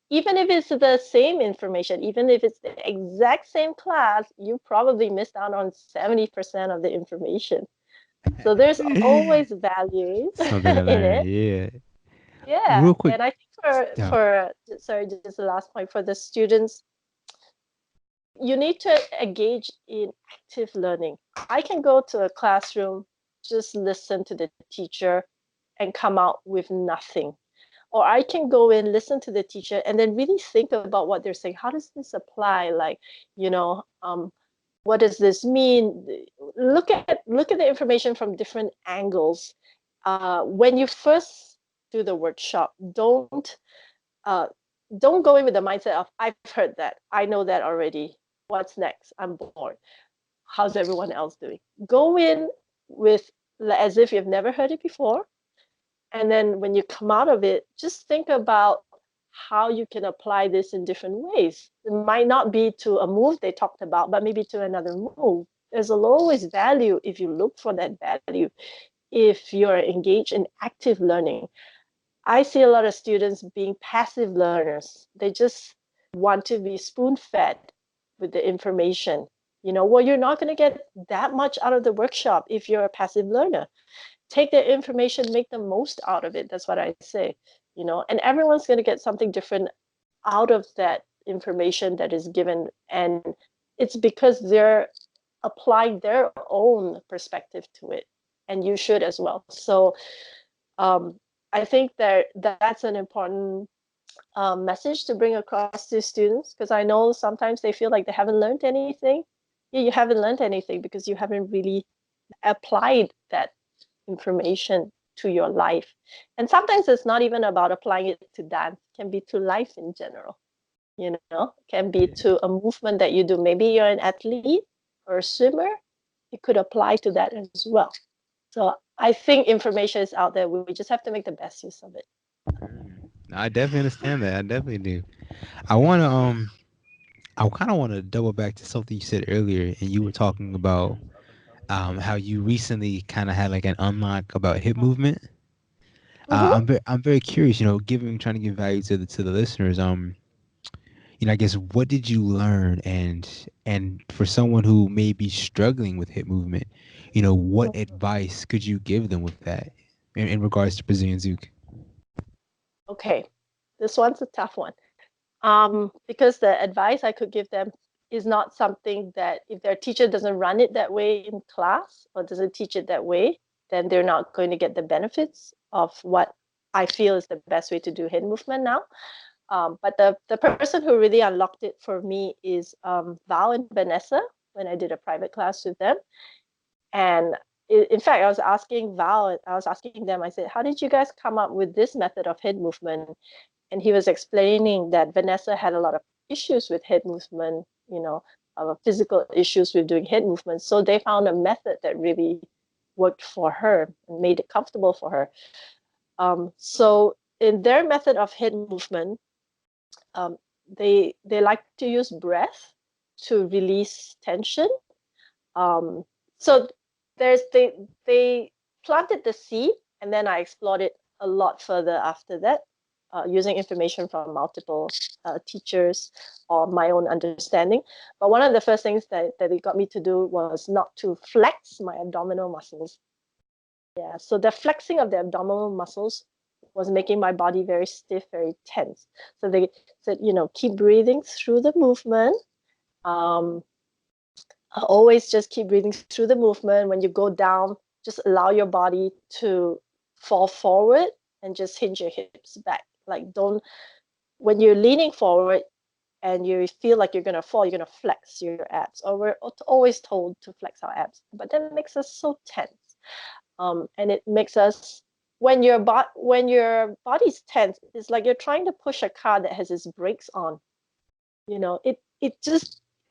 even if it's the same information, even if it's the exact same class, you probably missed out on 70% of the information. So there's always value Something to in learn. it. Yeah. Yeah. Real quick. And I think Yeah. sorry, just the last point for the students, you need to engage in active learning. I can go to a classroom, just listen to the teacher, and come out with nothing. Or I can go in, listen to the teacher, and then really think about what they're saying. How does this apply? Like, what does this mean? Look at the information from different angles. When you first do the workshop, uh, don't go in with the mindset of I've heard that, I know that already. What's next? I'm bored. How's everyone else doing? Go in with as if you've never heard it before, and then when you come out of it, just think about how you can apply this in different ways. It might not be to a move they talked about, but maybe to another move. There's always value if you look for that value, if you're engaged in active learning. I see a lot of students being passive learners. They just want to be spoon fed with the information. Well, you're not going to get that much out of the workshop if you're a passive learner. Take the information, make the most out of it. That's what I say. And everyone's going to get something different out of that information that is given. And it's because they're applying their own perspective to it. And you should as well. So um, I think that's an important message to bring across to students, because I know sometimes they feel like they haven't learned anything. Yeah, you haven't learned anything because you haven't really applied that information to your life. And sometimes it's not even about applying it to dance, it can be to life in general. It can be to a movement that you do. Maybe you're an athlete or a swimmer, it could apply to that as well. So I think information is out there. We just have to make the best use of it. I definitely understand that. I definitely do. I want to I kind of want to double back to something you said earlier, and you were talking about how you recently kind of had like an unlock about hip movement. Hmm. I'm very curious. Giving trying to give value to the listeners. I guess what did you learn, and for someone who may be struggling with hip movement, what advice could you give them with that in regards to Brazilian Zouk? Okay, this one's a tough one. Because the advice I could give them is not something that if their teacher doesn't run it that way in class or doesn't teach it that way, then they're not going to get the benefits of what I feel is the best way to do head movement now. But the person who really unlocked it for me is Val and Vanessa when I did a private class with them. And in fact, I was asking them, I said, how did you guys come up with this method of head movement? And he was explaining that Vanessa had a lot of issues with head movement, physical issues with doing head movements. So they found a method that really worked for her and made it comfortable for her. So in their method of head movement, um, they like to use breath to release tension. Um, so they planted the seed, and then I explored it a lot further after that, using information from multiple teachers or my own understanding. But one of the first things that it got me to do was not to flex my abdominal muscles. Yeah, so the flexing of the abdominal muscles was making my body very stiff, very tense. So they said, keep breathing through the movement. Um, Always just keep breathing through the movement. When you go down, just allow your body to fall forward and just hinge your hips back. Like, don't, when you're leaning forward and you feel like you're going to fall, you're going to flex your abs. Or we're always told to flex our abs, but that makes us so tense. And it makes us, when your body's tense, it's like you're trying to push a car that has its brakes on.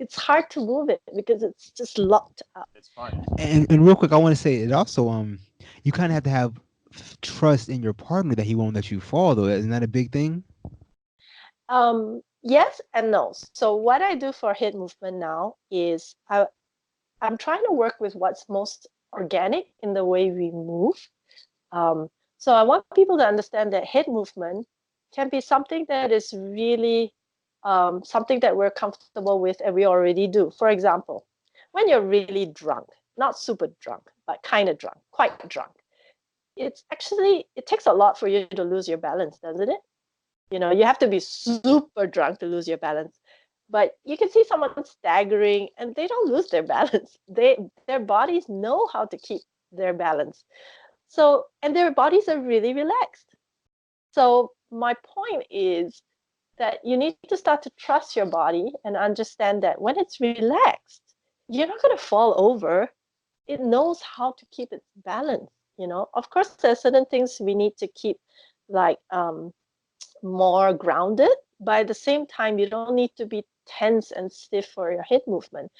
It's hard to move it because it's just locked up. And real quick, I want to say it also. You kind of have to have trust in your partner that he won't let you fall. Though, isn't that a big thing? Yes and no. So what I do for head movement now is I'm trying to work with what's most organic in the way we move. Um, so I want people to understand that head movement can be something that is really something that we're comfortable with and we already do. For example, when you're really drunk, not super drunk, but kind of drunk, quite drunk, it takes a lot for you to lose your balance, doesn't it? You have to be super drunk to lose your balance. But you can see someone staggering and they don't lose their balance. Their bodies know how to keep their balance. So, and their bodies are really relaxed. So, my point is that you need to start to trust your body and understand that when it's relaxed, you're not going to fall over. It knows how to keep its balance. Of course, there are certain things we need to keep, like more grounded, but at the same time, you don't need to be tense and stiff for your head movement.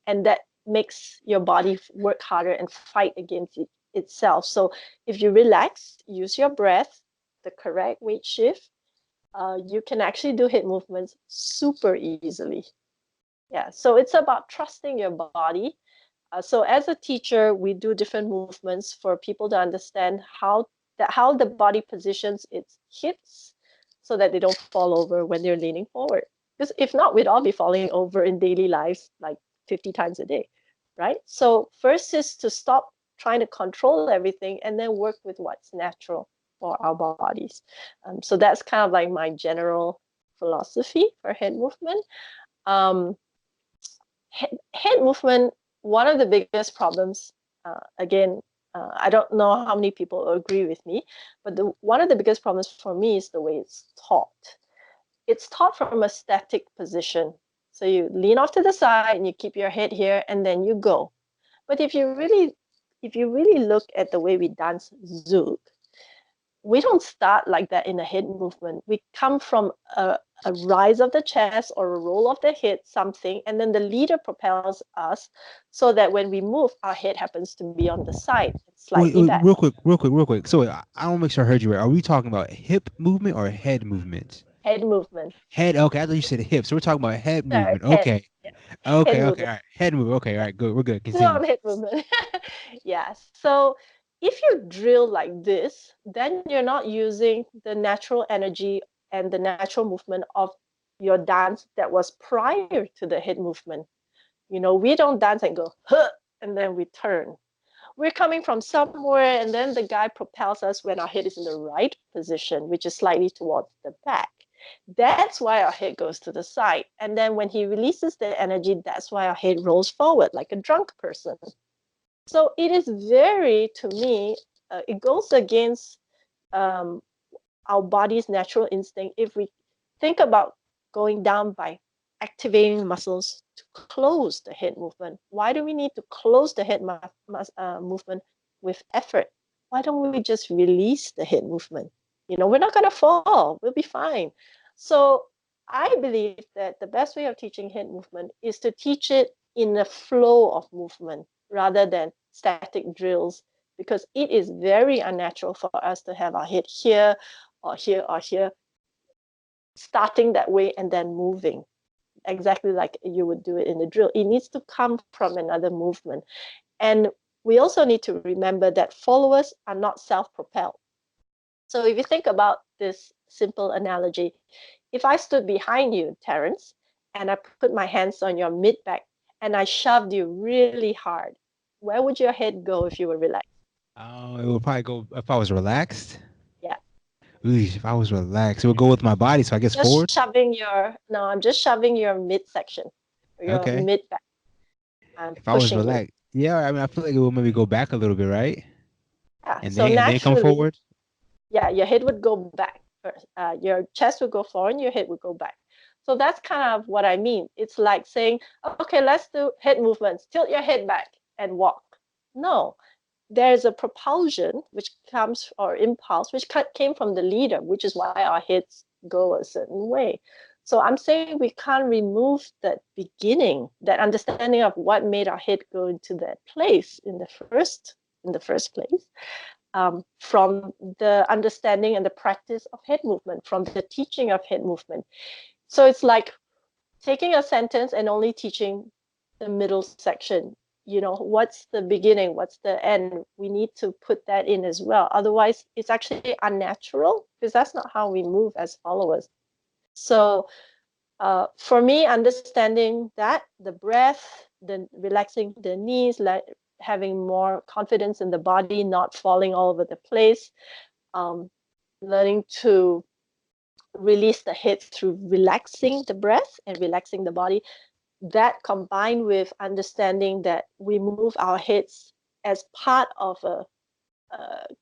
And that makes your body work harder and fight against itself. So if you relax, use your breath, the correct weight shift, you can actually do head movements super easily. Yeah, so it's about trusting your body. So as a teacher, we do different movements for people to understand how the body positions its hips so that they don't fall over when they're leaning forward. Because if not, we'd all be falling over in daily lives like 50 times a day, right? So first is to stop trying to control everything and then work with what's natural for our bodies. So that's kind of like my general philosophy for head movement. Um, Hand movement, one of the biggest problems, again, I don't know how many people agree with me, but one of the biggest problems for me is the way it's taught. It's taught from a static position. So you lean off to the side and you keep your head here and then you go. But if you really look at the way we dance Zouk, we don't start like that in a head movement. We come from a rise of the chest or a roll of the head, something, and then the leader propels us so that when we move, our head happens to be on the side, Wait, slightly wait, back. real quick. So I don't make sure I heard you right. Are we talking about hip movement or head movement? Head movement. Head. Okay, I thought you said hip. So we're talking about head Sorry, movement. head. Okay. Yeah, head Okay. Okay. movement. All right. Head movement. Okay. All right. Good. We're good. Still Continue. on head movement. Yeah. So if you drill like this, then you're not using the natural energy and the natural movement of your dance that was prior to the head movement. We don't dance and go, huh, and then we turn. We're coming from somewhere, and then the guy propels us when our head is in the right position, which is slightly towards the back. That's why our head goes to the side. And then when he releases the energy, that's why our head rolls forward like a drunk person. So it is very, to me, it goes against um, our body's natural instinct if we think about going down by activating muscles to close the head movement. Why do we need to close the head movement with effort? Why don't we just release the head movement? We're not going to fall. We'll be fine. So I believe that the best way of teaching head movement is to teach it in a flow of movement rather than static drills, because it is very unnatural for us to have our head here or here or here, starting that way and then moving exactly like you would do it in the drill. It needs to come from another movement. And we also need to remember that followers are not self-propelled. So if you think about this simple analogy, if I stood behind you, Terence, and I put my hands on your mid back and I shoved you really hard, where would your head go if you were relaxed? Oh, it would probably go if I was relaxed. Yeah. Ooh, if I was relaxed, it would go with my body. So I guess forward. I'm just shoving your midsection, your Okay. mid back. I'm If I was pushing you. relaxed, yeah. I mean, I feel like it would maybe go back a little bit, right? Yeah. And So then come naturally, forward. yeah, your head would go back first. Your chest would go forward, your head would go back. So that's kind of what I mean. It's like saying, okay, let's do head movements. Tilt your head back and walk. No, there's a propulsion which comes, or impulse, which came from the leader, which is why our heads go a certain way. So I'm saying we can't remove that beginning, that understanding of what made our head go into that place in the first place, from the understanding and the practice of head movement, from the teaching of head movement. So it's like taking a sentence and only teaching the middle section. What's the beginning, what's the end? We need to put that in as well. Otherwise, it's actually unnatural, because that's not how we move as followers. So for me, understanding that the breath, the relaxing the knees, having more confidence in the body, not falling all over the place, um, learning to release the head through relaxing the breath and relaxing the body, that combined with understanding that we move our heads as part of a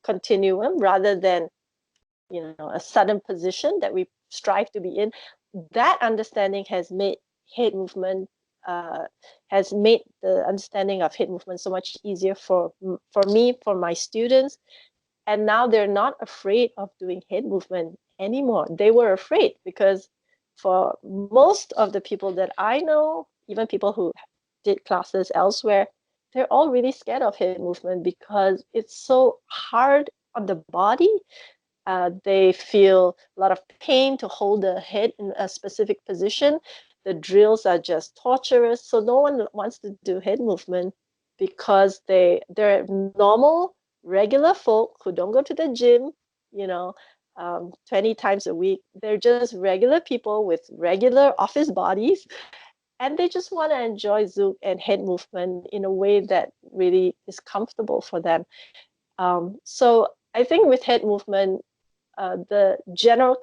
continuum rather than a sudden position that we strive to be in, that understanding has made head movement has made the understanding of head movement so much easier for me, for my students. And now they're not afraid of doing head movement anymore. They were afraid because for most of the people that I know, even people who did classes elsewhere, they're all really scared of head movement because it's so hard on the body. They feel a lot of pain to hold the head in a specific position. The drills are just torturous. So no one wants to do head movement because they're normal, regular folk who don't go to the gym, you know, 20 times a week. They're just regular people with regular office bodies, and they just want to enjoy Zouk and head movement in a way that really is comfortable for them. So I think with head movement, the general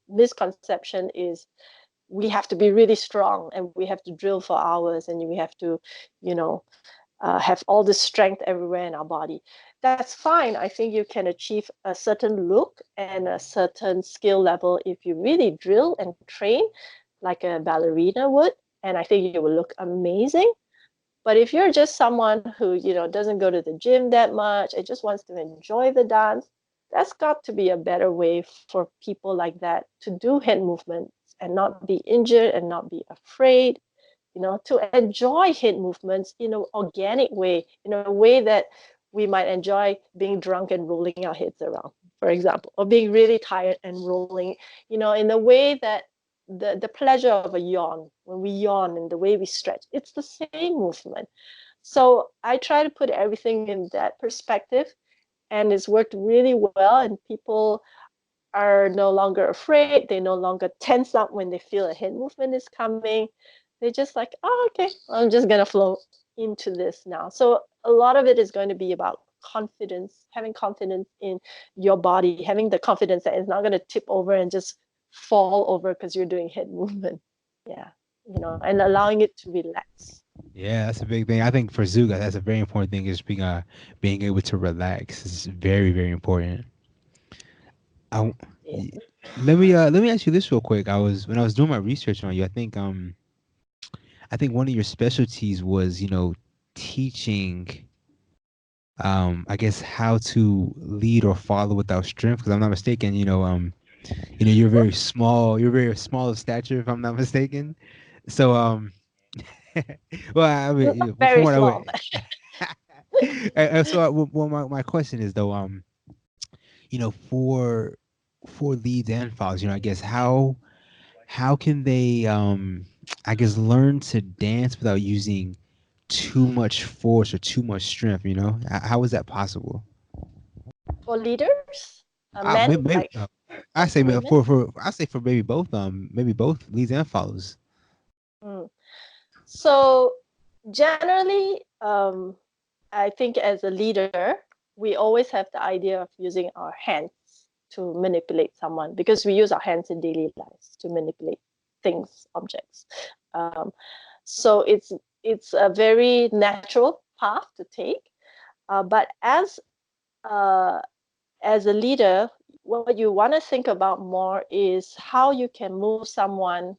misconception is we have to be really strong and we have to drill for hours and we have to, you know, have all this strength everywhere in our body. That's fine. I think you can achieve a certain look and a certain skill level if you really drill and train like a ballerina would. And I think you will look amazing. But if you're just someone who, doesn't go to the gym that much and just wants to enjoy the dance, that's got to be a better way for people like that to do hand movements and not be injured and not be afraid, to enjoy hand movements in an organic way, in a way that we might enjoy being drunk and rolling our heads around, for example, or being really tired and rolling, in a way that the pleasure of a yawn, when we yawn and the way we stretch, it's the same movement. So I try to put everything in that perspective, and it's worked really well. And people are no longer afraid. They no longer tense up when they feel a head movement is coming. They're just like, oh, okay, I'm just gonna flow into this now. So a lot of it is going to be about confidence, having confidence in your body, having the confidence that it's not going to tip over and just fall over because you're doing head movement. Yeah, and allowing it to relax. Yeah, that's a big thing. I think for Zouk, that's a very important thing. Is being able to relax is very very important. I, Yeah. let me ask you this real quick. When I was doing my research on you, I think one of your specialties was teaching I guess how to lead or follow without strength. Because I'm not mistaken, you're very small of stature if I'm not mistaken. So well, I mean, Not from very what I small, would. but Well, my question is though, for leads and follows, I guess how can they I guess learn to dance without using too much force or too much strength, how is that possible? for leaders, men, Maybe, like men or women. I say for maybe both leads and follows. Mm. So generally, I think as a leader, we always have the idea of using our hands to manipulate someone because we use our hands in daily lives to manipulate things, objects. Um, so it's a very natural path to take. But uh, as a leader, what you want to think about more is how you can move someone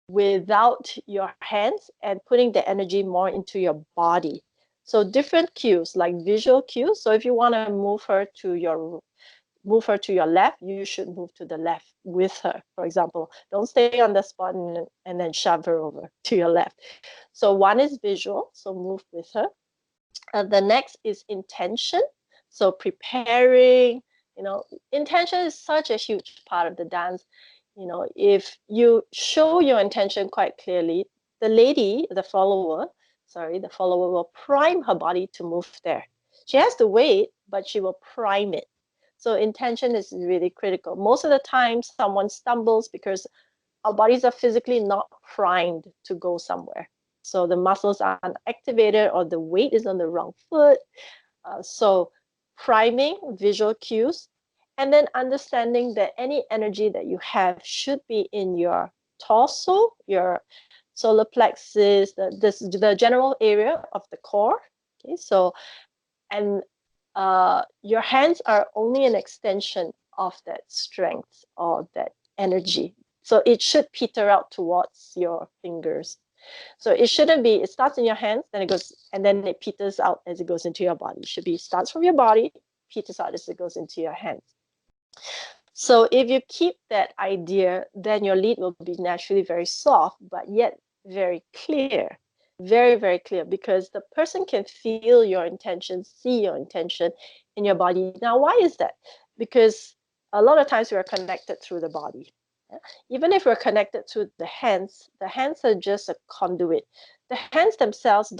without your hands and putting the energy more into your body. So different cues like visual cues. So if you want to move her to your left, you should move to the left with her. For example, don't stay on the spot and then shove her over to your left. So one is visual, so move with her. The next is intention. So preparing, intention is such a huge part of the dance. If you show your intention quite clearly, the follower will prime her body to move there. She has to wait, but she will prime it. So intention is really critical. Most of the time, someone stumbles because our bodies are physically not primed to go somewhere. So the muscles aren't activated or the weight is on the wrong foot. So priming, visual cues, and then understanding that any energy that you have should be in your torso, your solar plexus, the general area of the core. Okay, so and your hands are only an extension of that strength or that energy. So it should peter out towards your fingers. So it shouldn't be, it starts in your hands, then it goes, and then it peters out as it goes into your body. It should be, starts from your body, peters out as it goes into your hands. So if you keep that idea, then your lead will be naturally very soft, but yet very clear, very, very clear, because the person can feel your intention, see your intention in your body. Now, why is that? Because a lot of times we are connected through the body. Even if we're connected to the hands are just a conduit. The hands themselves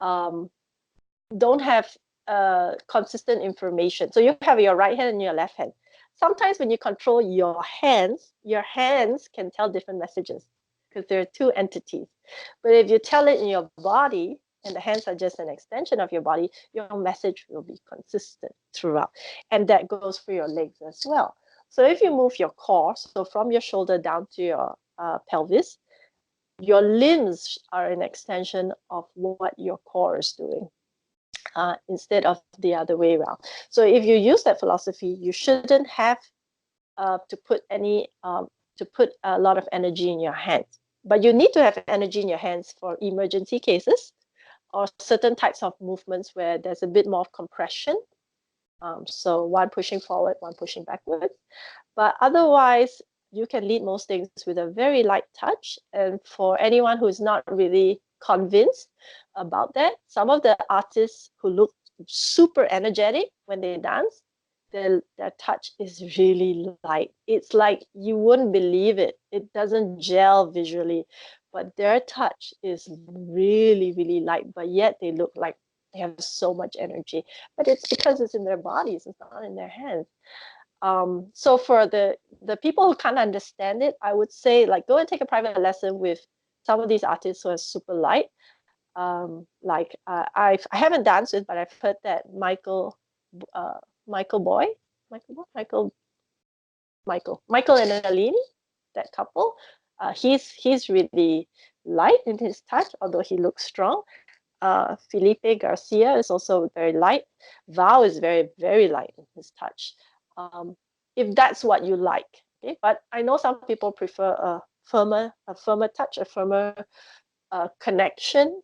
um, don't have consistent information. So you have your right hand and your left hand. Sometimes when you control your hands can tell different messages because there are two entities. But if you tell it in your body, and the hands are just an extension of your body, your message will be consistent throughout. And that goes for your legs as well. So if you move your core, so from your shoulder down to your pelvis, your limbs are an extension of what your core is doing instead of the other way around. So if you use that philosophy, you shouldn't have to put a lot of energy in your hands. But you need to have energy in your hands for emergency cases or certain types of movements where there's a bit more of compression. So one pushing forward, one pushing backwards. But otherwise, you can lead most things with a very light touch. And for anyone who's not really convinced about that, some of the artists who look super energetic when they dance, their touch is really light. It's like you wouldn't believe it. It doesn't gel visually. but their touch is really, really light, but yet they look like they have so much energy. But it's because it's in their bodies, it's not in their hands. So for the people who can't understand it, I would say like go and take a private lesson with some of these artists who are super light. I haven't danced with, but I've heard that uh, Michael Boy, Michael and Aline, that couple. He's really light in his touch, although he looks strong. Felipe Garcia is also very light. Val is very, very light in his touch. Um, if that's what you like, okay. But I know some people prefer a firmer touch, a firmer connection.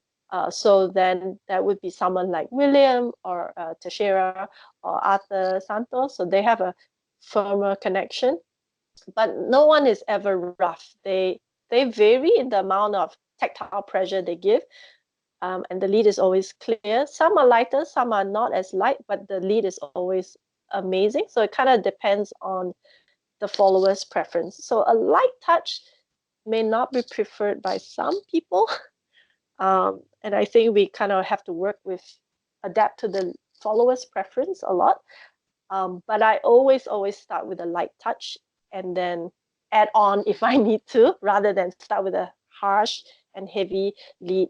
So then that would be someone like William or Teixeira or Arthur Santos. So they have a firmer connection, but no one is ever rough. They vary in the amount of tactile pressure they give, and the lead is always clear. Some are lighter, some are not as light, but the lead is always amazing. So it kind of depends on the follower's preference. So a light touch may not be preferred by some people, and I think we kind of have to adapt to the follower's preference a lot. But I always start with a light touch and then add on if I need to, rather than start with a harsh and heavy lead.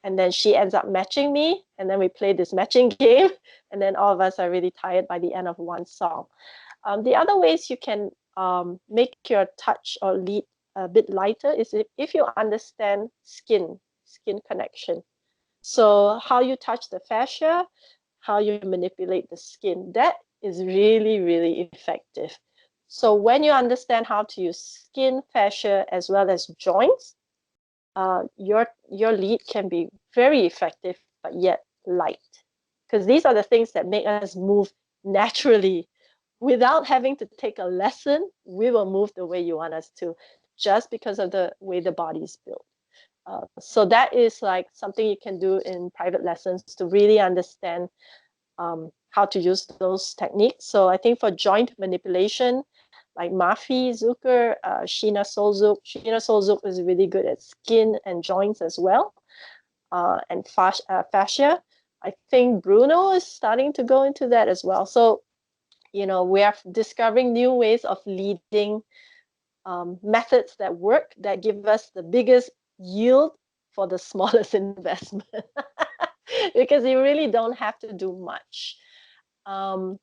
And then she ends up matching me, and then we play this matching game, and then all of us are really tired by the end of one song. The other ways you can make your touch or lead a bit lighter is if you understand skin connection. So how you touch the fascia, how you manipulate the skin, that is really, really effective. So when you understand how to use skin, fascia, as well as joints, your lead can be very effective, but yet light. Because these are the things that make us move naturally. Without having to take a lesson, we will move the way you want us to, just because of the way the body is built. So that is like something you can do in private lessons to really understand how to use those techniques. So I think for joint manipulation, like Mafi Zucker, Sheena Soul Zouk. Sheena Soul Zouk is really good at skin and joints as well, and fascia. I think Bruno is starting to go into that as well. So, we are discovering new ways of leading, methods that work, that give us the biggest yield for the smallest investment. Because you really don't have to do much. And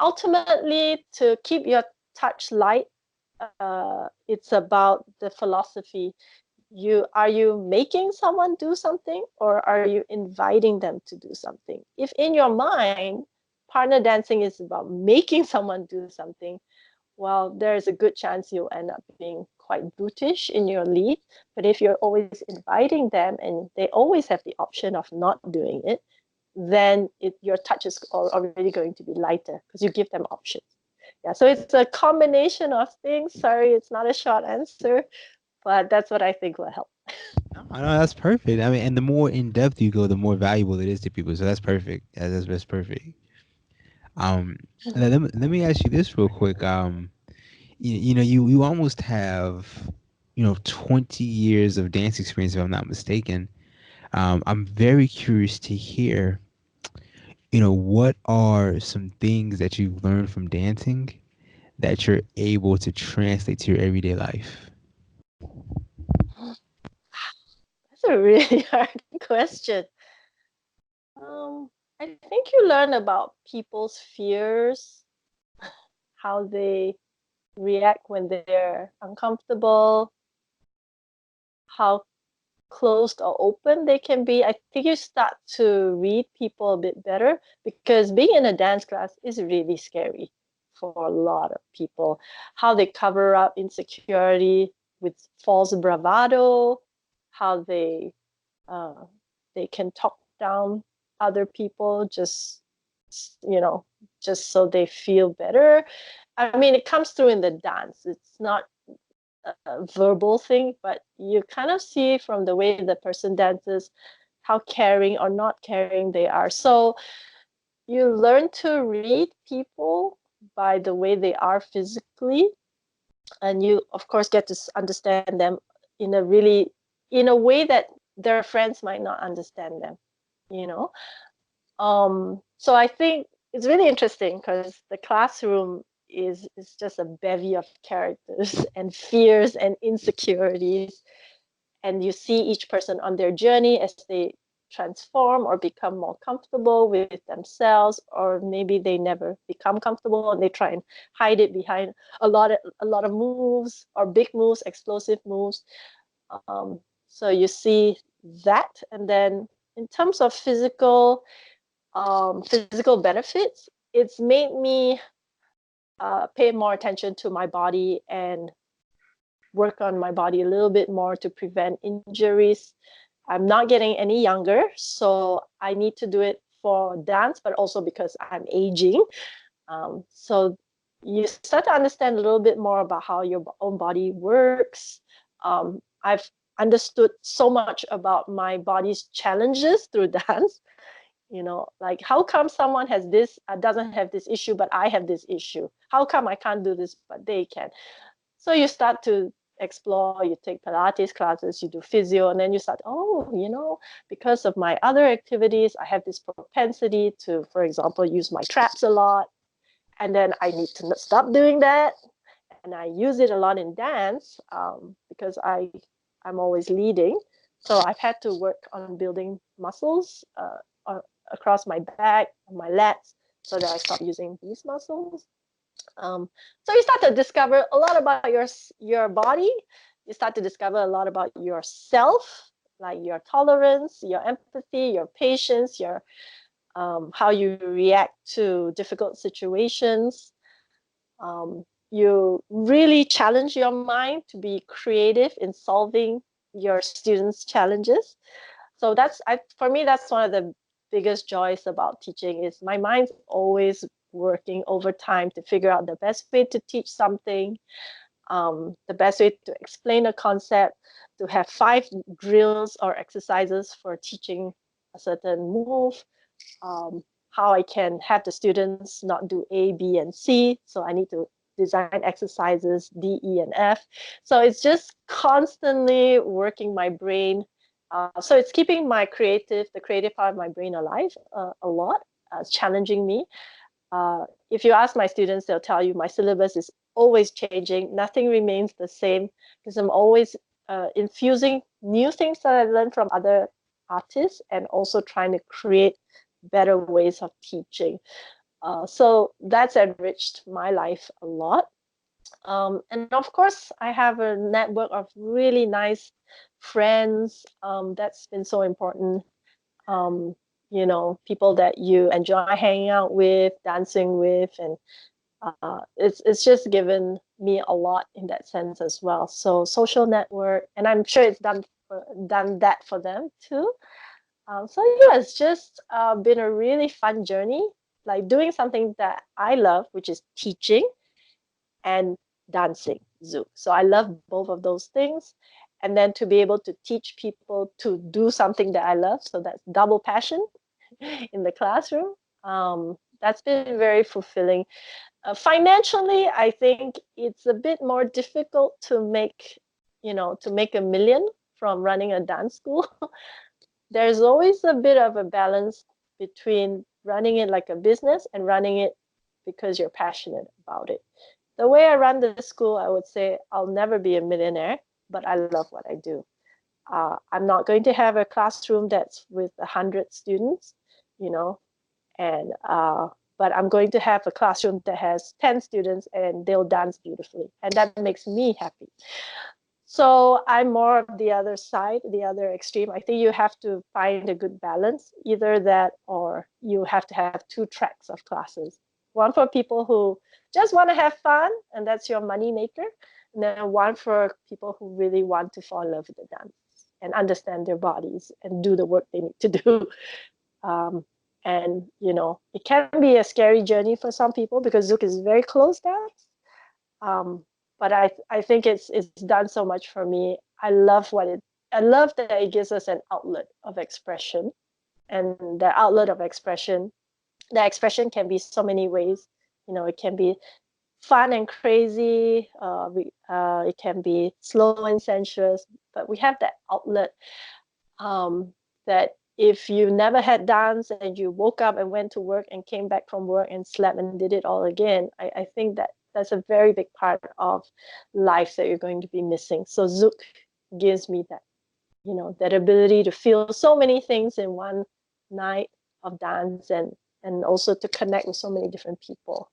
ultimately, to keep your touch light, it's about the philosophy. Are you making someone do something, or are you inviting them to do something? If in your mind, partner dancing is about making someone do something, well, there's a good chance you'll end up being quite brutish in your lead. But if you're always inviting them and they always have the option of not doing it, then your touch is already going to be lighter because you give them options. Yeah, so it's a combination of things. Sorry, it's not a short answer, but that's what I think will help. No, no, that's perfect. I mean, and the more in depth you go, the more valuable it is to people. So that's perfect. That's perfect. Let me ask you this real quick. You almost have 20 years of dance experience, if I'm not mistaken. I'm very curious to hear, what are some things that you've learned from dancing that you're able to translate to your everyday life? That's a really hard question. I think you learn about people's fears, how they react when they're uncomfortable, how closed or open they can be. I think you start to read people a bit better, because being in a dance class is really scary for a lot of people. How they cover up insecurity with false bravado, how uh, they can talk down other people you know just so they feel better. I mean, it comes through in the dance. It's not a verbal thing, but you kind of see from the way the person dances how caring or not caring they are. So you learn to read people by the way they are physically, and you of course get to understand them in a really in a way that their friends might not understand them, you know. So I think it's really interesting because the classroom is just a bevy of characters and fears and insecurities, and you see each person on their journey as they transform or become more comfortable with themselves, or maybe they never become comfortable and they try and hide it behind a lot of moves or big moves, explosive moves. So you see that, and then in terms of physical benefits, it's made me pay more attention to my body and work on my body a little bit more to prevent injuries. I'm not getting any younger, so I need to do it for dance, but also because I'm aging. So you start to understand a little bit more about how your own body works. I've understood so much about my body's challenges through dance. Like how come someone has this, doesn't have this issue, but I have this issue? How come I can't do this, but they can? So you start to explore, you take Pilates classes, you do physio, and then you start, because of my other activities, I have this propensity to, for example, use my traps a lot. And then I need to stop doing that. And I use it a lot in dance because I'm always leading. So I've had to work on building muscles across my back, my lats, so that I stop using these muscles. So you start to discover a lot about your body. You start to discover a lot about yourself, like your tolerance, your empathy, your patience, your how you react to difficult situations. You really challenge your mind to be creative in solving your students' challenges. So for me, that's one of the biggest joys about teaching is my mind's always working overtime to figure out the best way to teach something, the best way to explain a concept, to have 5 drills or exercises for teaching a certain move, how I can have the students not do A, B, and C. So I need to design exercises D, E, and F. So it's just constantly working my brain. So it's keeping the creative part of my brain alive a lot, challenging me. If you ask my students, they'll tell you my syllabus is always changing. Nothing remains the same because I'm always infusing new things that I learned from other artists and also trying to create better ways of teaching. So that's enriched my life a lot. And of course, I have a network of really nice friends. That's been so important. Um, People that you enjoy hanging out with, dancing with, and it's just given me a lot in that sense as well. So social network, and I'm sure it's done that for them too. So yeah, it's just been a really fun journey, like doing something that I love, which is teaching and dancing Zouk. So I love both of those things. And then to be able to teach people to do something that I love, so that's double passion in the classroom. That's been very fulfilling. Financially, I think it's a bit more difficult to make a million from running a dance school. There's always a bit of a balance between running it like a business and running it because you're passionate about it. The way I run the school, I would say I'll never be a millionaire, but I love what I do. I'm not going to have a classroom that's with 100 students, you know, and but I'm going to have a classroom that has 10 students and they'll dance beautifully, and that makes me happy. So I'm more of the other side, the other extreme. I think you have to find a good balance, either that or you have to have 2 tracks of classes. One for people who just want to have fun, and that's your money maker. And then one for people who really want to fall in love with the dance and understand their bodies and do the work they need to do. Um, and, it can be a scary journey for some people because Zouk is very closed down. But I think it's done so much for me. I love that it gives us an outlet of expression, and the outlet of expression, the expression can be so many ways. It can be fun and crazy. It can be slow and sensuous, but we have that outlet, that if you never had dance and you woke up and went to work and came back from work and slept and did it all again, I think that that's a very big part of life that you're going to be missing. So Zouk gives me that, that ability to feel so many things in one night of dance, and also to connect with so many different people.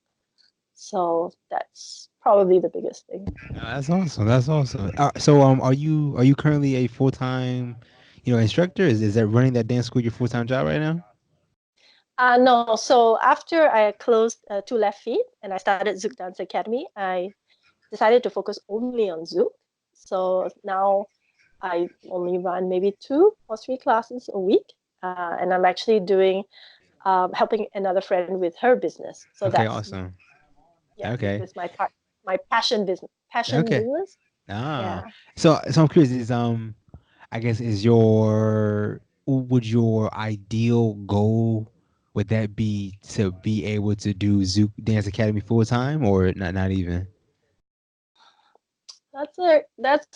So that's probably the biggest thing. That's awesome. That's awesome. So are you currently a full time, instructor? Is that running that dance school your full time job right now? No, so after I closed Two Left Feet and I started Zouk Dance Academy, I decided to focus only on Zouk. So now I only run maybe 2 or 3 classes a week, and I'm actually doing helping another friend with her business. So Okay, that's, awesome. yeah, Okay. with my passion Okay. business. Ah. Yeah. So I'm curious, I guess is would your ideal goal would that be to be able to do Zouk Dance Academy full time or not even? That's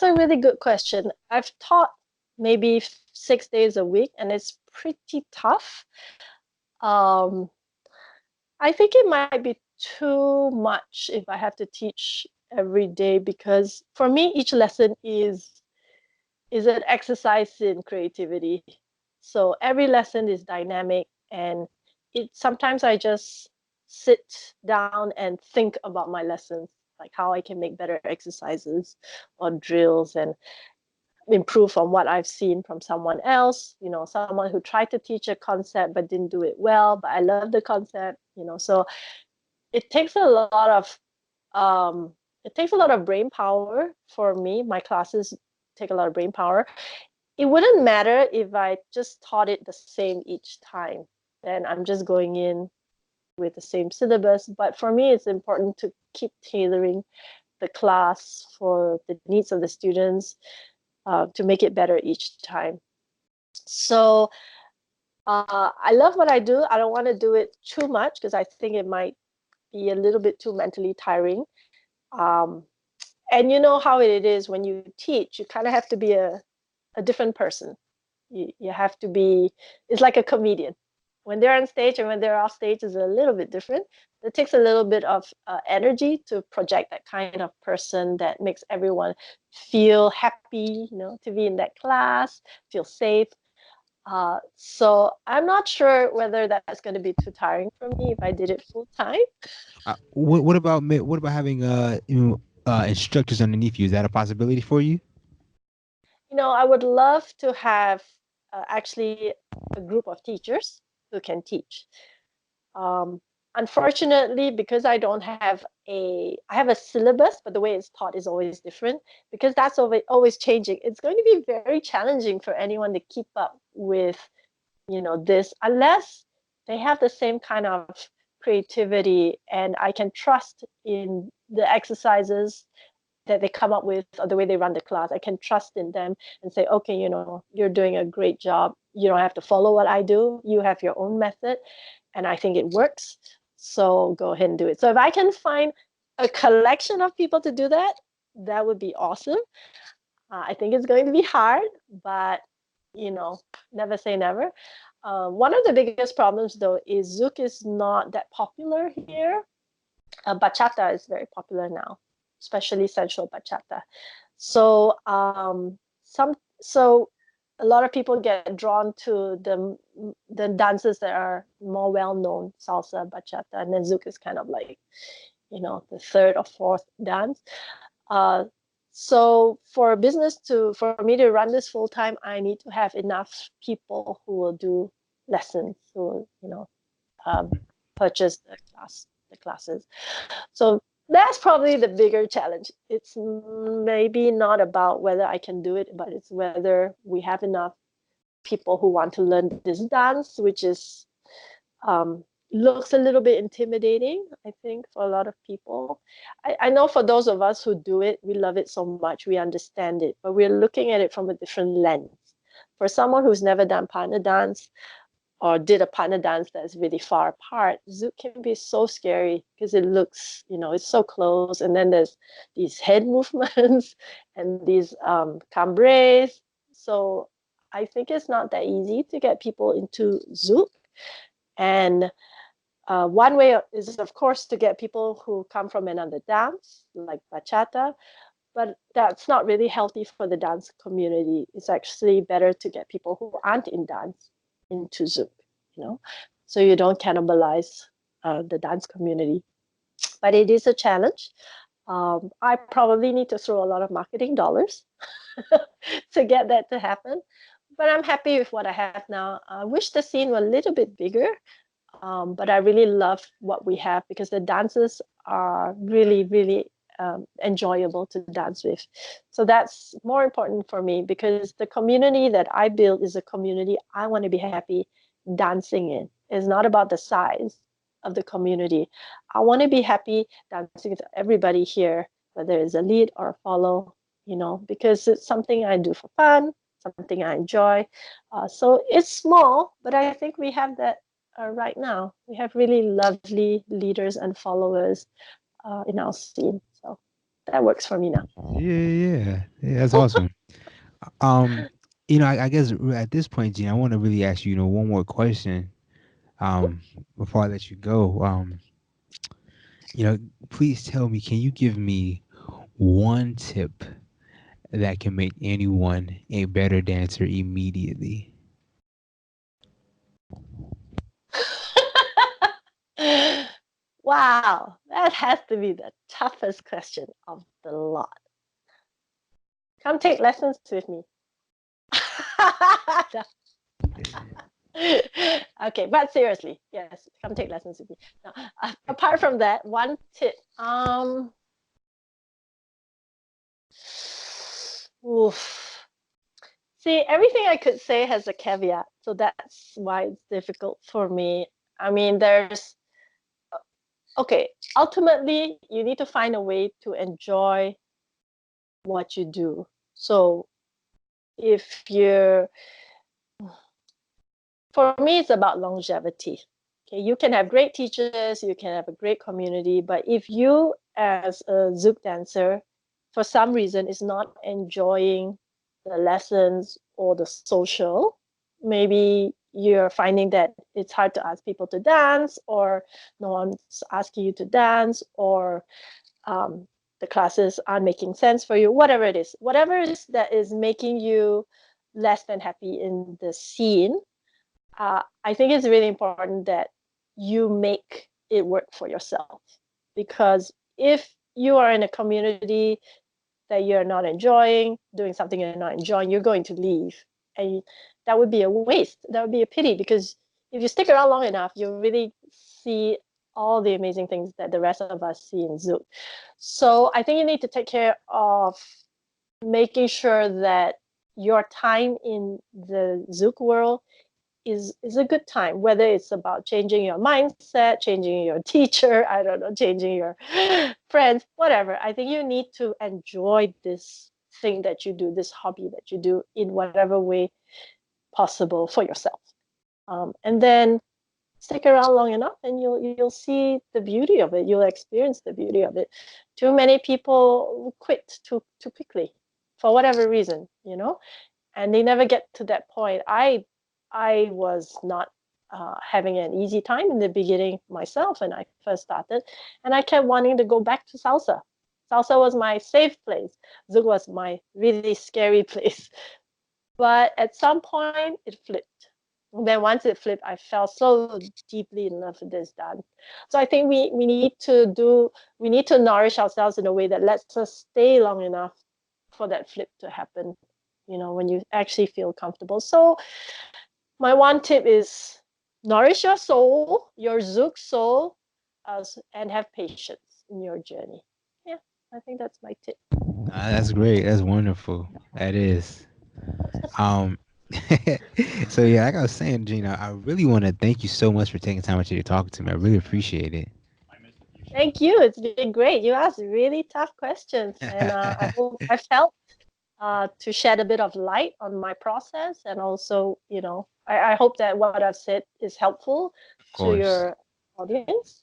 a really good question. I've taught maybe 6 days a week, and it's pretty tough. Um, I think it might be too much if I have to teach every day, because for me each lesson is an exercise in creativity. So every lesson is dynamic, and it sometimes I just sit down and think about my lessons, like how I can make better exercises or drills and improve on what I've seen from someone else, someone who tried to teach a concept but didn't do it well, but I love the concept, so it takes a lot of brain power for me. My classes take a lot of brain power. It wouldn't matter if I just taught it the same each time. Then I'm just going in with the same syllabus. But for me, it's important to keep tailoring the class for the needs of the students, to make it better each time. So I love what I do. I don't want to do it too much because I think it might be a little bit too mentally tiring. Um, and you know how it is when you teach, you kind of have to be a different person. You have to be, it's like a comedian. When they're on stage and when they're off stage is a little bit different. It takes a little bit of energy to project that kind of person that makes everyone feel happy, to be in that class, feel safe. So I'm not sure whether that's going to be too tiring for me if I did it full time. What about having instructors underneath you? Is that a possibility for you? I would love to have actually a group of teachers who can teach. Um, Unfortunately, because I have a syllabus, but the way it's taught is always different. Because that's always changing. It's going to be very challenging for anyone to keep up with, this, unless they have the same kind of creativity and I can trust in the exercises that they come up with or the way they run the class. I can trust in them and say, okay, you're doing a great job. You don't have to follow what I do. You have your own method, and I think it works. So go ahead and do it. So if I can find a collection of people to do that, that would be awesome. I think it's going to be hard, but you know, never say never. One of the biggest problems, though, is Zouk is not that popular here. Bachata is very popular now, especially sensual bachata. So so a lot of people get drawn to the dances that are more well known, salsa, bachata, and then Zouk is kind of like the third or fourth dance. Uh, so for me to run this full time, I need to have enough people who will do lessons, who will um, purchase the classes. So that's probably the bigger challenge. It's maybe not about whether I can do it, but it's whether we have enough people who want to learn this dance, which is looks a little bit intimidating, I think, for a lot of people. I know for those of us who do it, we love it so much, we understand it, but we're looking at it from a different lens. For someone who's never done partner dance, or did a partner dance that's really far apart, Zouk can be so scary because it looks, it's so close. And then there's these head movements and these cambres. So I think it's not that easy to get people into Zouk. And one way is, of course, to get people who come from another dance, like bachata, but that's not really healthy for the dance community. It's actually better to get people who aren't in dance into Zouk, so you don't cannibalize the dance community. But it is a challenge. I probably need to throw a lot of marketing dollars to get that to happen. But I'm happy with what I have now. I wish the scene were a little bit bigger, but I really love what we have because the dances are really, really enjoyable to dance with. So that's more important for me because the community that I build is a community I want to be happy dancing in. It's not about the size of the community. I want to be happy dancing with everybody here, whether it's a lead or a follow, because it's something I do for fun, something I enjoy. So it's small, but I think we have that right now. We have really lovely leaders and followers in our scene. So that works for me now. Yeah, that's awesome. Um, I guess at this point, Gene, I want to really ask you, one more question. Before I let you go, you know, please tell me, can you give me one tip that can make anyone a better dancer immediately? Wow, that has to be the toughest question of the lot. Come take lessons with me. Okay, but seriously, yes, come take lessons with me. Now, apart from that, one tip. Oof. See, everything I could say has a caveat, so that's why it's difficult for me. I mean, okay, ultimately, you need to find a way to enjoy what you do. So if you're, for me, it's about longevity. Okay, you can have great teachers, you can have a great community, but if you, as a Zouk dancer, for some reason is not enjoying the lessons or the social, maybe you're finding that it's hard to ask people to dance, or no one's asking you to dance, or the classes aren't making sense for you, whatever it is, whatever it is that is making you less than happy in the scene, I think it's really important that you make it work for yourself. Because if you are in a community that you're not enjoying, doing something you're not enjoying, you're going to leave. And that would be a waste. That would be a pity because if you stick around long enough, you'll really see all the amazing things that the rest of us see in Zouk. So I think you need to take care of making sure that your time in the Zouk world is a good time, whether it's about changing your mindset, changing your teacher, I don't know, changing your friends, whatever. I think you need to enjoy this thing that you do, this hobby that you do in whatever way possible for yourself. And then stick around long enough and you'll see the beauty of it. You'll experience the beauty of it. Too many people quit too quickly for whatever reason, and they never get to that point. I was not having an easy time in the beginning myself when I first started, and I kept wanting to go back to salsa. Salsa was my safe place. Zouk was my really scary place. But at some point, it flipped. And then once it flipped, I fell so deeply in love with this dance. So I think we need to nourish ourselves in a way that lets us stay long enough for that flip to happen, when you actually feel comfortable. So my one tip is nourish your soul, your Zouk soul, and have patience in your journey. Yeah, I think that's my tip. That's great. That's wonderful. That is. Um, so yeah, like I was saying, Gina, I really want to thank you so much for taking time out to talk to me. I really appreciate it. Thank you. It's been great. You asked really tough questions, and I hope I've helped to shed a bit of light on my process, and also, I hope that what I've said is helpful Of to course. your audience.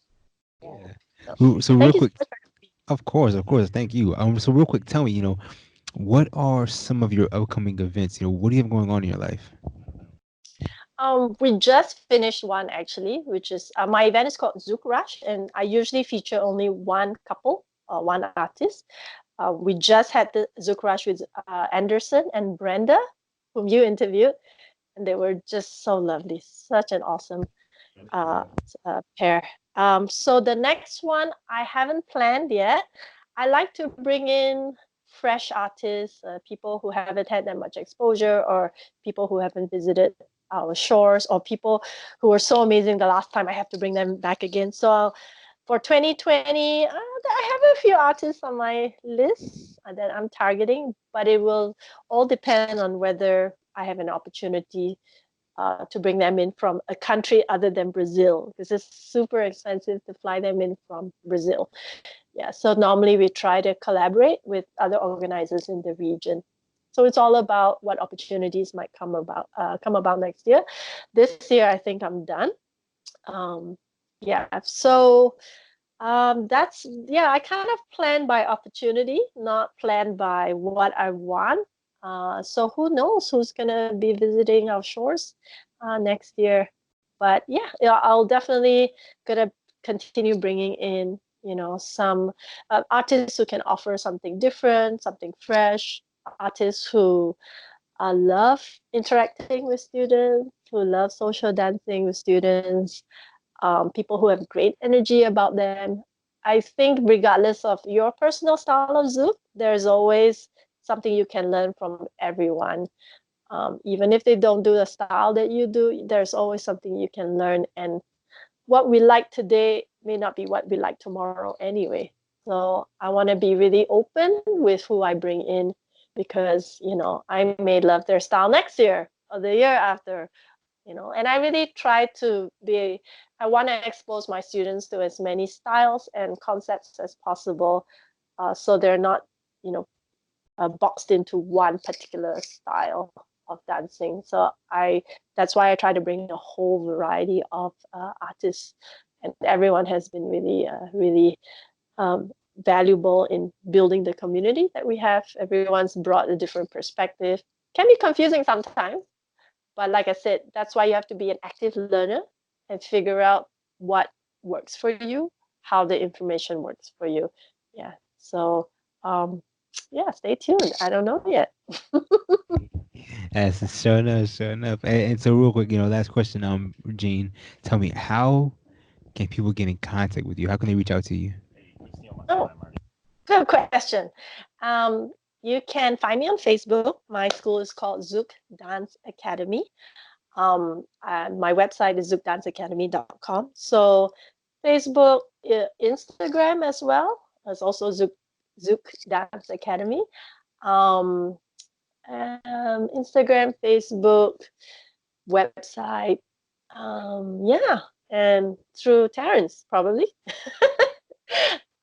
Yeah. Yeah. So So real thank you so quick, much. of course, thank you. So real quick, tell me, what are some of your upcoming events? What do you have going on in your life? We just finished one actually, which is my event is called Zouk Rush, and I usually feature only one couple, one artist. We just had the Zouk Rush with Anderson and Brenda, whom you interviewed, and they were just so lovely. Such an awesome uh, pair. So the next one I haven't planned yet. I like to bring in fresh artists, people who haven't had that much exposure, or people who haven't visited our shores, or people who were so amazing the last time. I have to bring them back again. So for 2020, I have a few artists on my list that I'm targeting, but it will all depend on whether I have an opportunity to bring them in from a country other than Brazil, because it's super expensive to fly them in from Brazil. Yeah, so normally we try to collaborate with other organizers in the region. So it's all about what opportunities might come about next year. This year, I think I'm done. Um, yeah, so I kind of plan by opportunity, not plan by what I want. So who knows who's gonna be visiting our shores next year? But yeah, I'll definitely gonna continue bringing in, some artists who can offer something different, something fresh, artists who love interacting with students, who love social dancing with students, people who have great energy about them. I think, regardless of your personal style of Zouk, there's always something you can learn from everyone. Even if they don't do the style that you do, there's always something you can learn. And what we like today may not be what we like tomorrow anyway. So I want to be really open with who I bring in, because, I may love their style next year or the year after, and I really try to be, I want to expose my students to as many styles and concepts as possible, so they're not, you know boxed into one particular style of dancing. So that's why I try to bring a whole variety of artists, and everyone has been really valuable in building the community that we have. Everyone's brought a different perspective. Can be confusing sometimes, but like I said, that's why you have to be an active learner and figure out what works for you, how the information works for you. Yeah. So, yeah, stay tuned. I don't know yet. That's sure enough, sure enough. And so real quick, last question, Gene, tell me, how can people get in contact with you? How can they reach out to you? Oh, good question. You can find me on Facebook. My school is called Zouk Dance Academy. My website is zoukdanceacademy.com. So Facebook, Instagram as well. There's also Zouk Dance Academy. Um, Instagram, Facebook, website. Yeah, and through Terrence probably.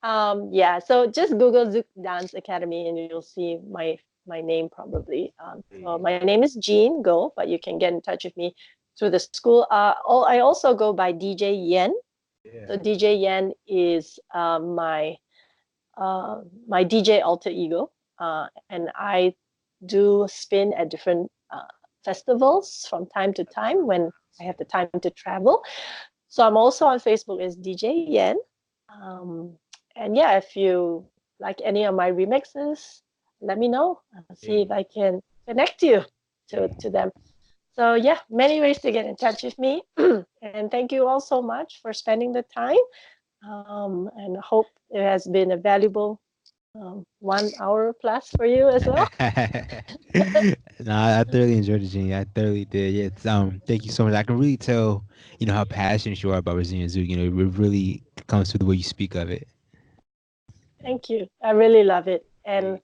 Yeah, so just Google Zouk Dance Academy and you'll see my name probably. So my name is Jean Goh, but you can get in touch with me through the school. I also go by DJ Yen. Yeah. So DJ Yen is my DJ alter ego, and I do spin at different festivals from time to time when I have the time to travel. So I'm also on Facebook as DJ Yen. Um, and yeah, if you like any of my remixes, let me know. I'll see if I can connect you to them. So yeah, many ways to get in touch with me. And thank you all so much for spending the time. And I hope it has been a valuable 1 hour plus for you as well. No, I thoroughly enjoyed it, Jenny. I thoroughly did. Yeah, thank you so much. I can really tell, how passionate you are about Brazilian Zouk. It really comes through the way you speak of it. Thank you. I really love it. And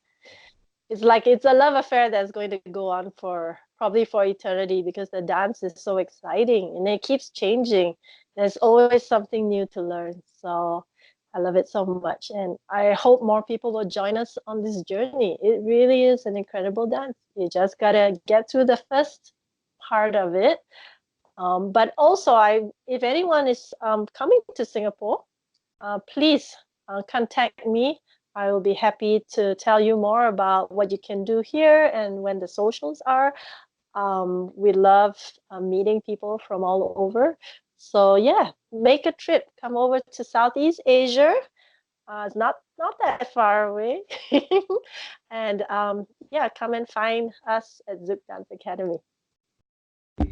it's like it's a love affair that's going to go on for probably for eternity, because the dance is so exciting and it keeps changing. There's always something new to learn. So I love it so much. And I hope more people will join us on this journey. It really is an incredible dance. You just got to get through the first part of it. But also, if anyone is coming to Singapore, please contact me. I will be happy to tell you more about what you can do here and when the socials are. We love meeting people from all over. So yeah, make a trip. Come over to Southeast Asia. It's not that far away, and yeah, come and find us at Zouk Dance Academy.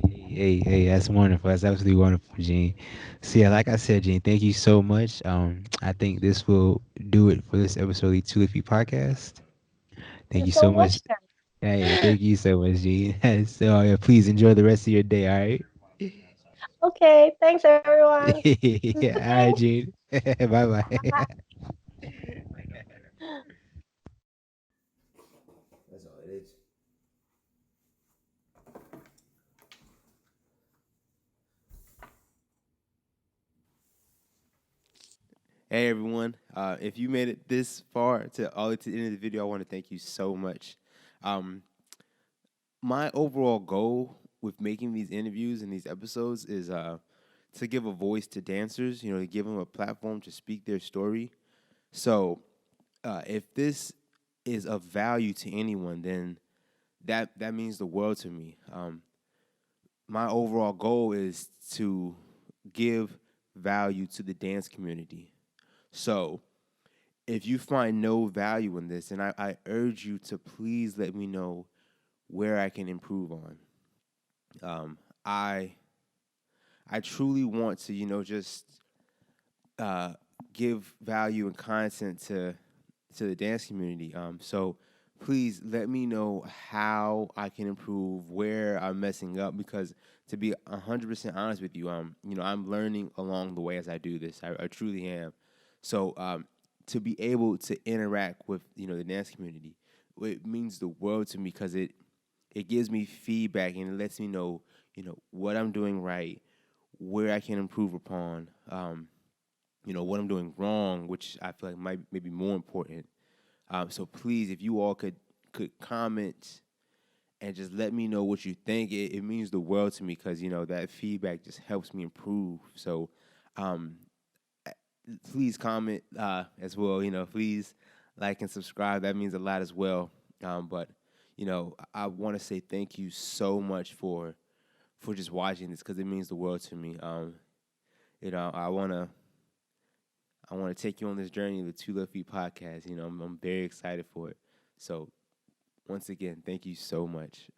Hey, that's wonderful. That's absolutely wonderful, Gene. So yeah, like I said, Gene, thank you so much. I think this will do it for this episode of the Two Leafy Podcast. Thank Thank you you so so much. much, Ken. Hey, thank you so much, Gene. So yeah, please enjoy the rest of your day. All right. Okay, thanks everyone. Yeah. All right, Thanks. Gene. Bye bye. Bye. That's all it is. Hey everyone! If you made it this far to all to the end of the video, I want to thank you so much. Um, my overall goal with making these interviews and these episodes is to give a voice to dancers. You know, to give them a platform to speak their story. So, if this is of value to anyone, then that means the world to me. My overall goal is to give value to the dance community. So, if you find no value in this, then I urge you to please let me know where I can improve on. Um, I I truly want to, just uh, give value and content to the dance community. So please let me know how I can improve, where I'm messing up, because to be 100% honest with you, I'm learning along the way as I do this. I truly am. So to be able to interact with the dance community, it means the world to me because it gives me feedback and it lets me know what I'm doing right, where I can improve upon. What I'm doing wrong, which I feel like might maybe more important. So please, if you all could comment and just let me know what you think, it means the world to me because that feedback just helps me improve. So um, please comment as well. Please like and subscribe. That means a lot as well. But I want to say thank you so much for just watching this because it means the world to me. I want to take you on this journey of the Two Left Feet podcast. I'm very excited for it. So once again, thank you so much.